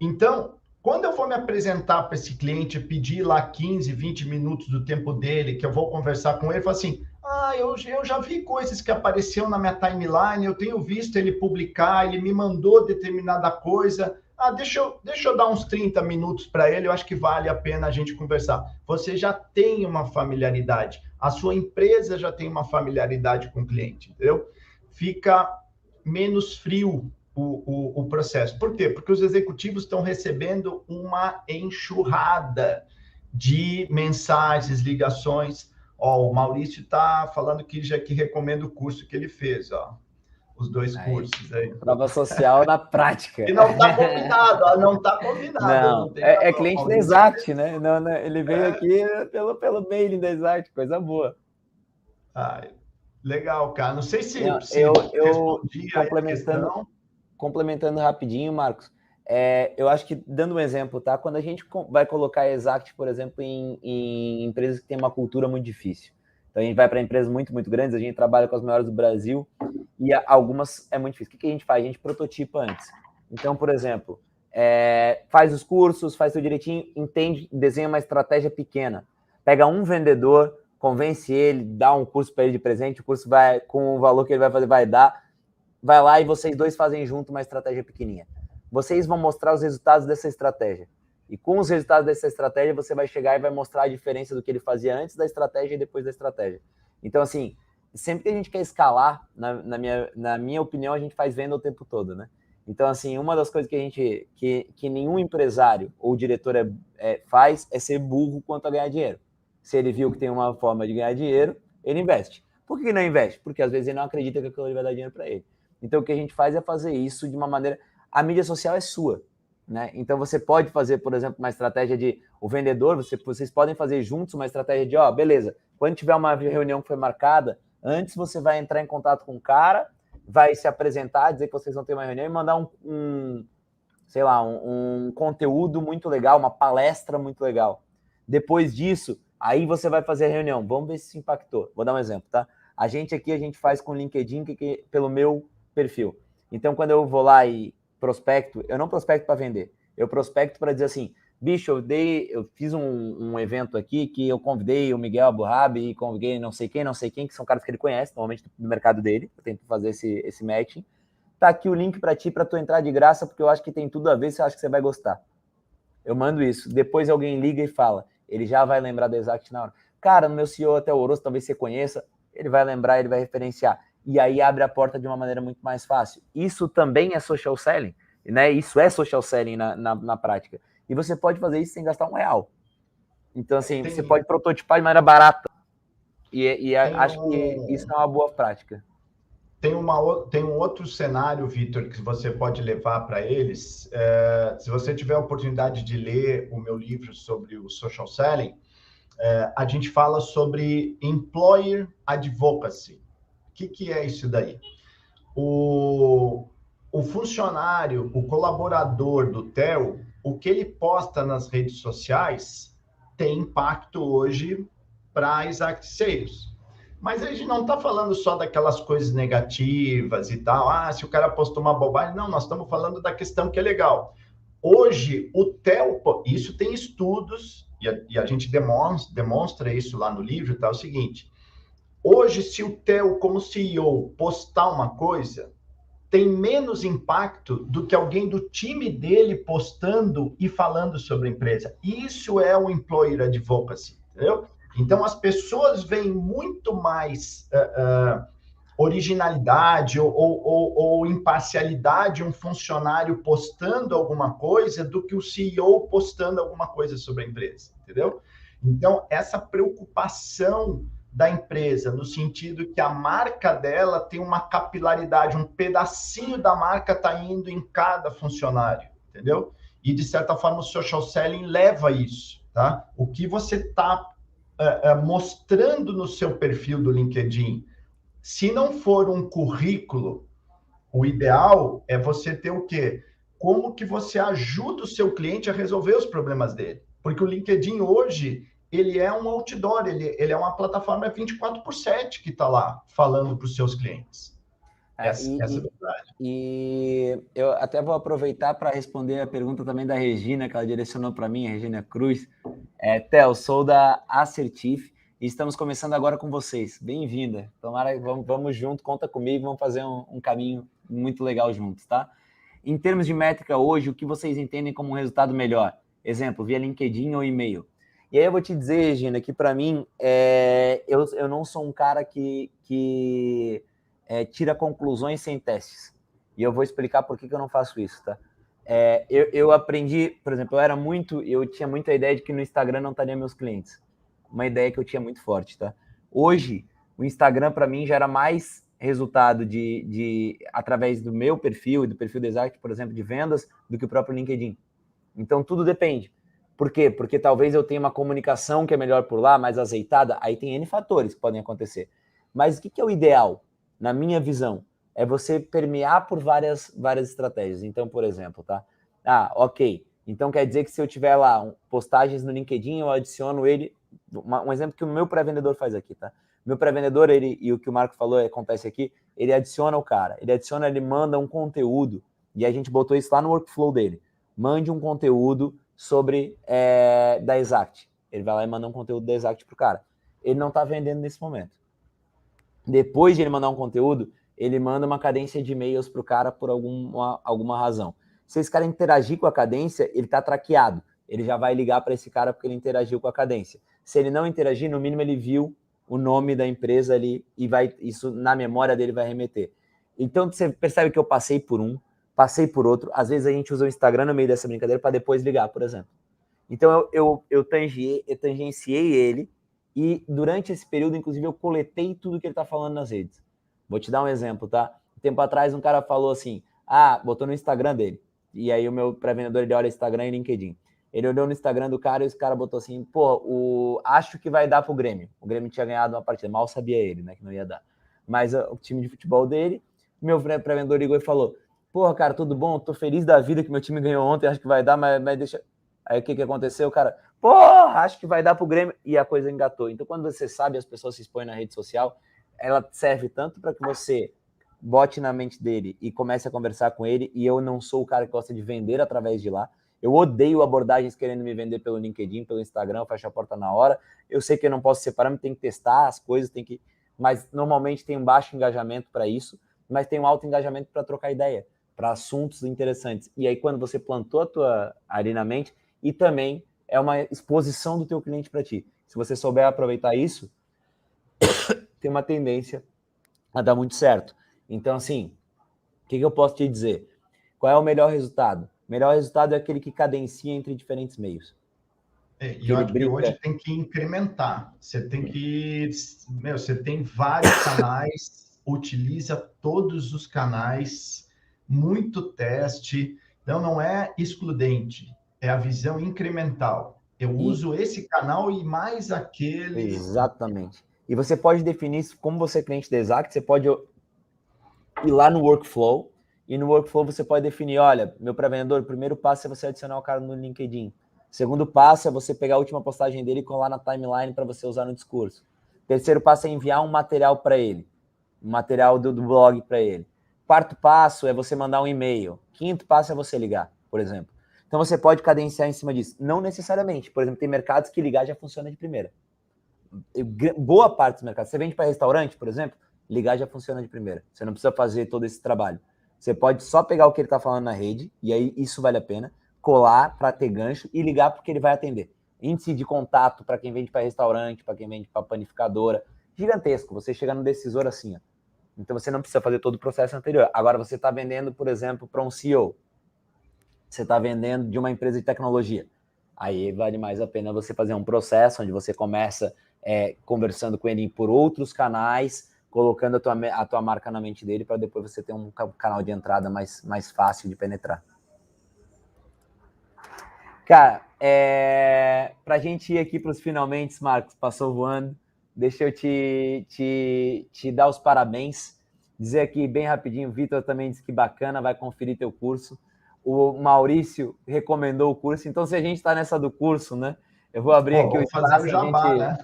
Então, quando eu vou me apresentar para esse cliente, pedir lá 15, 20 minutos do tempo dele, que eu vou conversar com ele, falo assim, eu já vi coisas que apareceram na minha timeline, eu tenho visto ele publicar, ele me mandou determinada coisa, deixa eu dar uns 30 minutos para ele, eu acho que vale a pena a gente conversar. Você já tem uma familiaridade, a sua empresa já tem uma familiaridade com o cliente, entendeu? Fica menos frio o processo. Por quê? Porque os executivos estão recebendo uma enxurrada de mensagens, ligações. O Maurício está falando que já que recomenda o curso que ele fez, os 2 cursos aí. Prova social na prática. E não está combinado, não está combinado. Não, é cliente da Exact, né? Não, ele veio aqui pelo mailing da Exact, coisa boa. Legal, cara. Não sei se eu respondi a questão. Complementando rapidinho, Marcos, eu acho que, dando um exemplo, tá? Quando a gente vai colocar a Exact, por exemplo, em empresas que têm uma cultura muito difícil. Então, a gente vai para empresas muito, muito grandes, a gente trabalha com as maiores do Brasil, e algumas é muito difícil. O que a gente faz? A gente prototipa antes. Então, por exemplo, faz os cursos, faz tudo direitinho, entende, desenha uma estratégia pequena. Pega um vendedor, convence ele, dá um curso para ele de presente, o curso vai, com o valor que ele vai fazer, vai dar, vai lá e vocês dois fazem junto uma estratégia pequenininha. Vocês vão mostrar os resultados dessa estratégia. E com os resultados dessa estratégia, você vai chegar e vai mostrar a diferença do que ele fazia antes da estratégia e depois da estratégia. Então, assim, sempre que a gente quer escalar, na minha opinião, a gente faz venda o tempo todo, né? Então, assim, uma das coisas que nenhum empresário ou diretor faz é ser burro quanto a ganhar dinheiro. Se ele viu que tem uma forma de ganhar dinheiro, ele investe. Por que não investe? Porque às vezes ele não acredita que aquilo vai dar dinheiro para ele. Então, o que a gente faz é fazer isso de uma maneira... A mídia social é sua, né? Então, você pode fazer, por exemplo, uma estratégia de... O vendedor, vocês podem fazer juntos uma estratégia de, beleza, quando tiver uma reunião que foi marcada, antes você vai entrar em contato com o cara, vai se apresentar, dizer que vocês vão ter uma reunião e mandar um conteúdo muito legal, uma palestra muito legal. Depois disso, aí você vai fazer a reunião. Vamos ver se isso impactou. Vou dar um exemplo, tá? A gente faz com o LinkedIn pelo meu perfil. Então, quando eu vou lá e prospecto, eu não prospecto para vender. Eu prospecto para dizer assim, bicho, eu fiz um evento aqui que eu convidei o Miguel Aburrabi e convidei não sei quem, que são caras que ele conhece, normalmente do mercado dele. Eu tento fazer esse matching. Tá aqui o link para ti, para tu entrar de graça, porque eu acho que tem tudo a ver, se eu acho que você vai gostar. Eu mando isso. Depois alguém liga e fala, ele já vai lembrar da Exact na hora. Cara, no meu CEO até o Oroso, talvez você conheça, ele vai lembrar, ele vai referenciar. E aí abre a porta de uma maneira muito mais fácil. Isso também é social selling, né? Isso é social selling na prática. E você pode fazer isso sem gastar R$1. Então, assim, você pode prototipar de maneira barata. E acho que isso é uma boa prática. tem um outro cenário, Vitor, que você pode levar para eles. Se você tiver a oportunidade de ler o meu livro sobre o social selling, a gente fala sobre employer advocacy. O que é isso daí? O funcionário, o colaborador do TEL, o que ele posta nas redes sociais tem impacto hoje para Exact Sales. Mas a gente não está falando só daquelas coisas negativas e tal. Se o cara postou uma bobagem. Não, nós estamos falando da questão que é legal. Hoje, o TEL, isso tem estudos, e a gente demonstra isso lá no livro, tá? É o seguinte, hoje, se o TEL, como CEO, postar uma coisa, tem menos impacto do que alguém do time dele postando e falando sobre a empresa. Isso é o employer advocacy, entendeu? Então, as pessoas veem muito mais originalidade ou imparcialidade um funcionário postando alguma coisa do que o CEO postando alguma coisa sobre a empresa, entendeu? Então, essa preocupação da empresa, no sentido que a marca dela tem uma capilaridade, um pedacinho da marca está indo em cada funcionário, entendeu? E, de certa forma, o social selling leva isso, tá? O que você está mostrando no seu perfil do LinkedIn, se não for um currículo, o ideal é você ter o quê? Como que você ajuda o seu cliente a resolver os problemas dele? Porque o LinkedIn hoje, ele é um outdoor, ele é uma plataforma 24/7 que está lá falando para os seus clientes. Essa é a verdade. E eu até vou aproveitar para responder a pergunta também da Regina, que ela direcionou para mim, a Regina Cruz. Theo, sou da Assertif e estamos começando agora com vocês. Bem-vinda. Tomara, vamos junto, conta comigo, vamos fazer um caminho muito legal juntos, tá? Em termos de métrica hoje, o que vocês entendem como um resultado melhor? Exemplo, via LinkedIn ou e-mail. E aí eu vou te dizer, Regina, que para mim, eu não sou um cara que tira conclusões sem testes. E eu vou explicar por que eu não faço isso, tá? Eu aprendi, por exemplo, eu tinha muita ideia de que no Instagram não estaria meus clientes. Uma ideia que eu tinha muito forte, tá? Hoje, o Instagram para mim já era mais resultado através do meu perfil e do perfil do Exact, por exemplo, de vendas, do que o próprio LinkedIn. Então, tudo depende. Por quê? Porque talvez eu tenha uma comunicação que é melhor por lá, mais azeitada, aí tem N fatores que podem acontecer. Mas o que é o ideal, na minha visão? É você permear por várias estratégias. Então, por exemplo, tá? Ok. Então, quer dizer que se eu tiver lá postagens no LinkedIn, eu adiciono ele... Um exemplo que o meu pré-vendedor faz aqui, tá? Meu pré-vendedor, e o que o Marco falou acontece aqui, ele adiciona o cara. Ele manda um conteúdo, e a gente botou isso lá no workflow dele. Mande um conteúdo sobre da Exact. Ele vai lá e manda um conteúdo da Exact pro cara. Ele não está vendendo nesse momento. Depois de ele mandar um conteúdo, ele manda uma cadência de e-mails pro cara por alguma razão. Se esse cara interagir com a cadência, ele está traqueado. Ele já vai ligar para esse cara porque ele interagiu com a cadência. Se ele não interagir, no mínimo ele viu o nome da empresa ali e isso na memória dele vai remeter. Então você percebe que eu passei por um, passei por outro. Às vezes a gente usa o Instagram no meio dessa brincadeira para depois ligar, por exemplo. Então eu tangenciei ele e durante esse período, inclusive, eu coletei tudo que ele está falando nas redes. Vou te dar um exemplo, tá? Um tempo atrás, um cara falou assim, botou no Instagram dele. E aí o meu pré-vendedor, ele olha Instagram e LinkedIn. Ele olhou no Instagram do cara e esse cara botou assim, acho que vai dar pro Grêmio. O Grêmio tinha ganhado uma partida, mal sabia ele, né, que não ia dar. Mas o time de futebol dele, meu pré-vendedor ligou e falou, cara, tudo bom? Tô feliz da vida que meu time ganhou ontem, acho que vai dar, mas deixa... Aí o que aconteceu? O cara, acho que vai dar pro Grêmio. E a coisa engatou. Então, quando você sabe, as pessoas se expõem na rede social, ela serve tanto para que você bote na mente dele e comece a conversar com ele. E eu não sou o cara que gosta de vender através de lá. Eu odeio abordagens querendo me vender pelo LinkedIn, pelo Instagram, eu fecho a porta na hora. Eu sei que eu não posso separar, mas tem que testar as coisas, mas normalmente tem um baixo engajamento para isso, mas tem um alto engajamento para trocar ideia, para assuntos interessantes. E aí, quando você plantou a tua ali na mente, e também é uma exposição do teu cliente para ti. Se você souber aproveitar isso, tem uma tendência a dar muito certo. Então, assim, o que eu posso te dizer? Qual é o melhor resultado? O melhor resultado é aquele que cadencia entre diferentes meios. E eu acho que hoje tem que incrementar. Você tem que... você tem vários canais utiliza todos os canais, muito teste, então não é excludente, é a visão incremental. Eu uso esse canal e mais aquele. Exatamente. E você pode definir, como você é cliente da Exact, você pode ir lá no workflow, e no workflow você pode definir, olha, meu pré-vendedor, o primeiro passo é você adicionar o cara no LinkedIn. O segundo passo é você pegar a última postagem dele e colar na timeline para você usar no discurso. O terceiro passo é enviar um material para ele, um material do blog para ele. Quarto passo é você mandar um e-mail. Quinto passo é você ligar, por exemplo. Então você pode cadenciar em cima disso. Não necessariamente. Por exemplo, tem mercados que ligar já funciona de primeira. Boa parte dos mercados. Você vende para restaurante, por exemplo, ligar já funciona de primeira. Você não precisa fazer todo esse trabalho. Você pode só pegar o que ele está falando na rede, e aí isso vale a pena, colar para ter gancho e ligar porque ele vai atender. Índice de contato para quem vende para restaurante, para quem vende para panificadora, gigantesco. Você chega no decisor assim, ó. Então você não precisa fazer todo o processo anterior. Agora você está vendendo, por exemplo, para um CEO. Você está vendendo de uma empresa de tecnologia. Aí vale mais a pena você fazer um processo onde você começa conversando com ele por outros canais, colocando a tua marca na mente dele para depois você ter um canal de entrada mais fácil de penetrar. Cara, para a gente ir aqui para os finalmente, Marcos, passou voando. Deixa eu te dar os parabéns. Dizer aqui bem rapidinho, o Vitor também disse que bacana, vai conferir teu curso. O Maurício recomendou o curso. Então, se a gente está nessa do curso, né? Eu vou abrir aqui o espaço. Fazer o jabá, né?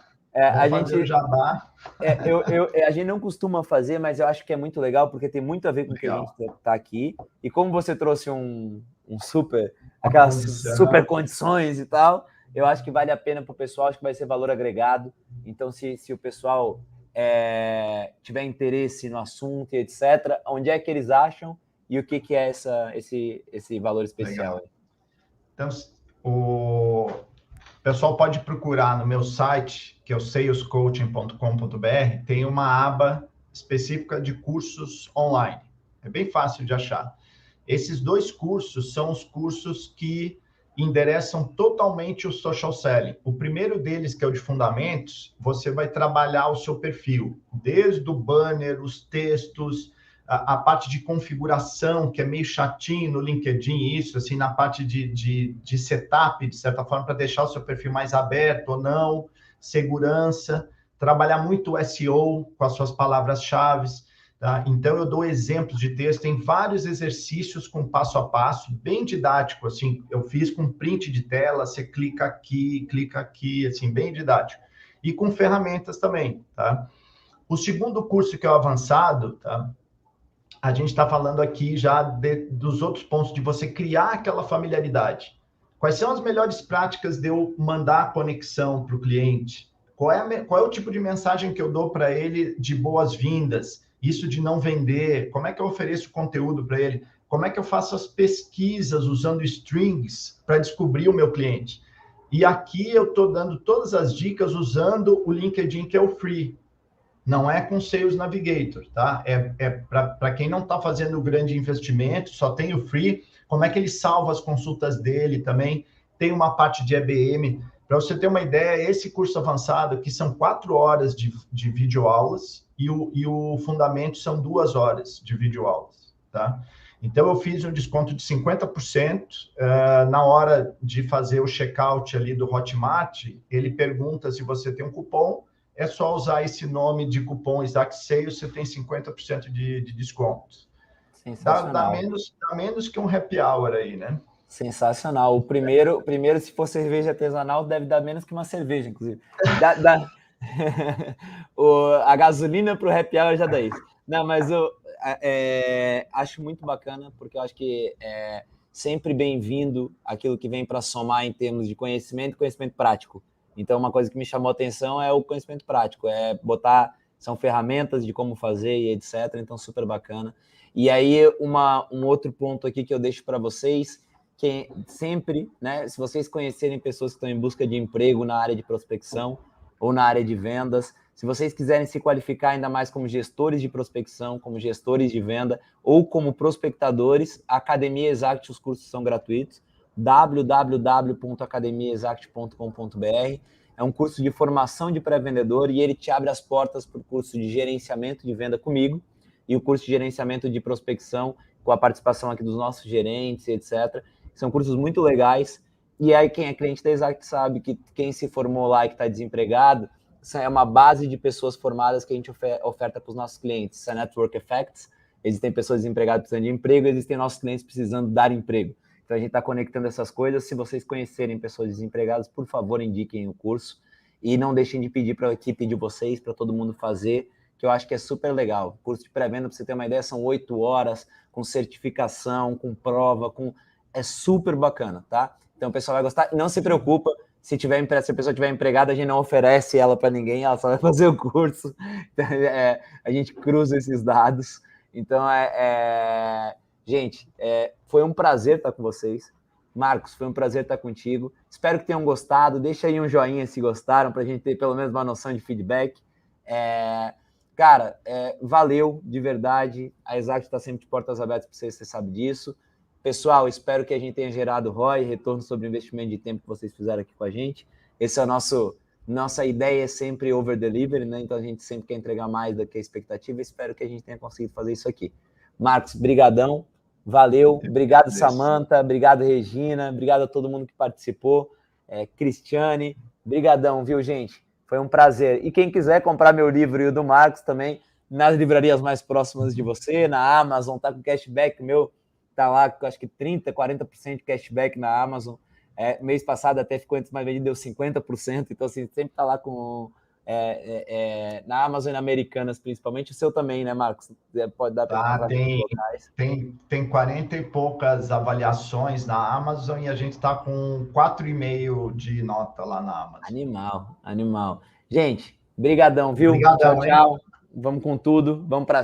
Fazer o jabá. A gente não costuma fazer, mas eu acho que é muito legal, porque tem muito a ver com o que a gente está aqui. E como você trouxe aquelas super condições e tal, eu acho que vale a pena para o pessoal, acho que vai ser valor agregado. Então, se o pessoal tiver interesse no assunto e etc., onde é que eles acham e o que é esse valor especial? Legal. Então, o pessoal pode procurar no meu site, que é o salescoaching.com.br, tem uma aba específica de cursos online. É bem fácil de achar. Esses 2 cursos são os cursos que endereçam totalmente o social selling. O primeiro deles, que é o de fundamentos, você vai trabalhar o seu perfil, desde o banner, os textos, a parte de configuração, que é meio chatinho no LinkedIn, isso, assim, na parte de setup, de certa forma, para deixar o seu perfil mais aberto ou não, segurança, trabalhar muito o SEO com as suas palavras-chave. Tá? Então, eu dou exemplos de texto, tem vários exercícios com passo a passo, bem didático, assim, eu fiz com print de tela, você clica aqui, assim, bem didático. E com ferramentas também, tá? O segundo curso, que é o avançado, tá? A gente está falando aqui já dos outros pontos de você criar aquela familiaridade. Quais são as melhores práticas de eu mandar a conexão para o cliente? Qual é o tipo de mensagem que eu dou para ele de boas-vindas? Isso de não vender, como é que eu ofereço conteúdo para ele? Como é que eu faço as pesquisas usando strings para descobrir o meu cliente? E aqui eu estou dando todas as dicas usando o LinkedIn, que é o Free. Não é com Sales Navigator, tá? Para quem não está fazendo grande investimento, só tem o Free. Como é que ele salva as consultas dele também? Tem uma parte de EBM. Para você ter uma ideia, esse curso avançado, que são 4 horas de videoaulas, e o fundamento são 2 horas de videoaulas, tá? Então, eu fiz um desconto de 50%. Na hora de fazer o checkout ali do Hotmart, ele pergunta se você tem um cupom. É só usar esse nome de cupom Exact Sales, você tem 50% de desconto. Sensacional. Dá menos que um happy hour aí, né? Sensacional. O primeiro, se for cerveja artesanal, deve dar menos que uma cerveja, inclusive. A gasolina para o happy hour já dá isso. Não, mas eu acho muito bacana, porque eu acho que é sempre bem-vindo aquilo que vem para somar em termos de conhecimento e conhecimento prático. Então, uma coisa que me chamou a atenção é o conhecimento prático, são ferramentas de como fazer e etc. Então, super bacana. E aí, um outro ponto aqui que eu deixo para vocês, que sempre, né, se vocês conhecerem pessoas que estão em busca de emprego na área de prospecção ou na área de vendas, se vocês quiserem se qualificar ainda mais como gestores de prospecção, como gestores de venda ou como prospectadores, a Academia Exact, os cursos são gratuitos, www.academiaexact.com.br. É é um curso de formação de pré-vendedor e ele te abre as portas para o curso de gerenciamento de venda comigo e o curso de gerenciamento de prospecção com a participação aqui dos nossos gerentes, etc. São cursos muito legais. E aí quem é cliente da Exact sabe que quem se formou lá e que está desempregado, isso é uma base de pessoas formadas que a gente oferta para os nossos clientes. Isso é Network Effects. Existem pessoas desempregadas precisando de emprego, existem nossos clientes precisando dar emprego. Então, a gente está conectando essas coisas. Se vocês conhecerem pessoas desempregadas, por favor, indiquem o curso. E não deixem de pedir para a equipe de vocês, para todo mundo fazer, que eu acho que é super legal. O curso de pré-venda, para você ter uma ideia, são 8 horas, com certificação, com prova, é super bacana, tá? Então, o pessoal vai gostar. Não se preocupa, se a pessoa tiver empregada, a gente não oferece ela para ninguém, ela só vai fazer o curso. Então, a gente cruza esses dados. Então, gente, foi um prazer estar com vocês. Marcos, foi um prazer estar contigo. Espero que tenham gostado. Deixa aí um joinha se gostaram, para a gente ter pelo menos uma noção de feedback. Cara, valeu, de verdade. A Exact está sempre de portas abertas para vocês, você sabe disso. Pessoal, espero que a gente tenha gerado ROI, retorno sobre o investimento de tempo que vocês fizeram aqui com a gente. Esse é o nossa ideia é sempre over-delivery, né? Então a gente sempre quer entregar mais do que a expectativa. Espero que a gente tenha conseguido fazer isso aqui. Marcos, brigadão, valeu. Obrigado, Samantha, obrigado, Regina, obrigado a todo mundo que participou. Cristiane, brigadão, viu, gente? Foi um prazer. E quem quiser comprar meu livro e o do Marcos também, nas livrarias mais próximas de você, na Amazon, tá com cashback meu, tá lá, acho que 30%, 40% de cashback na Amazon. Mês passado até ficou entre mais vendido, deu 50%. Então, assim, sempre tá lá com na Amazon e na Americanas, principalmente. O seu também, né, Marcos? Pode dar para comprar nos locais. Tem 40 e poucas avaliações na Amazon e a gente está com 4,5 de nota lá na Amazon. Animal. Gente, brigadão, viu? Obrigadão, tchau. Vamos com tudo. Vamos para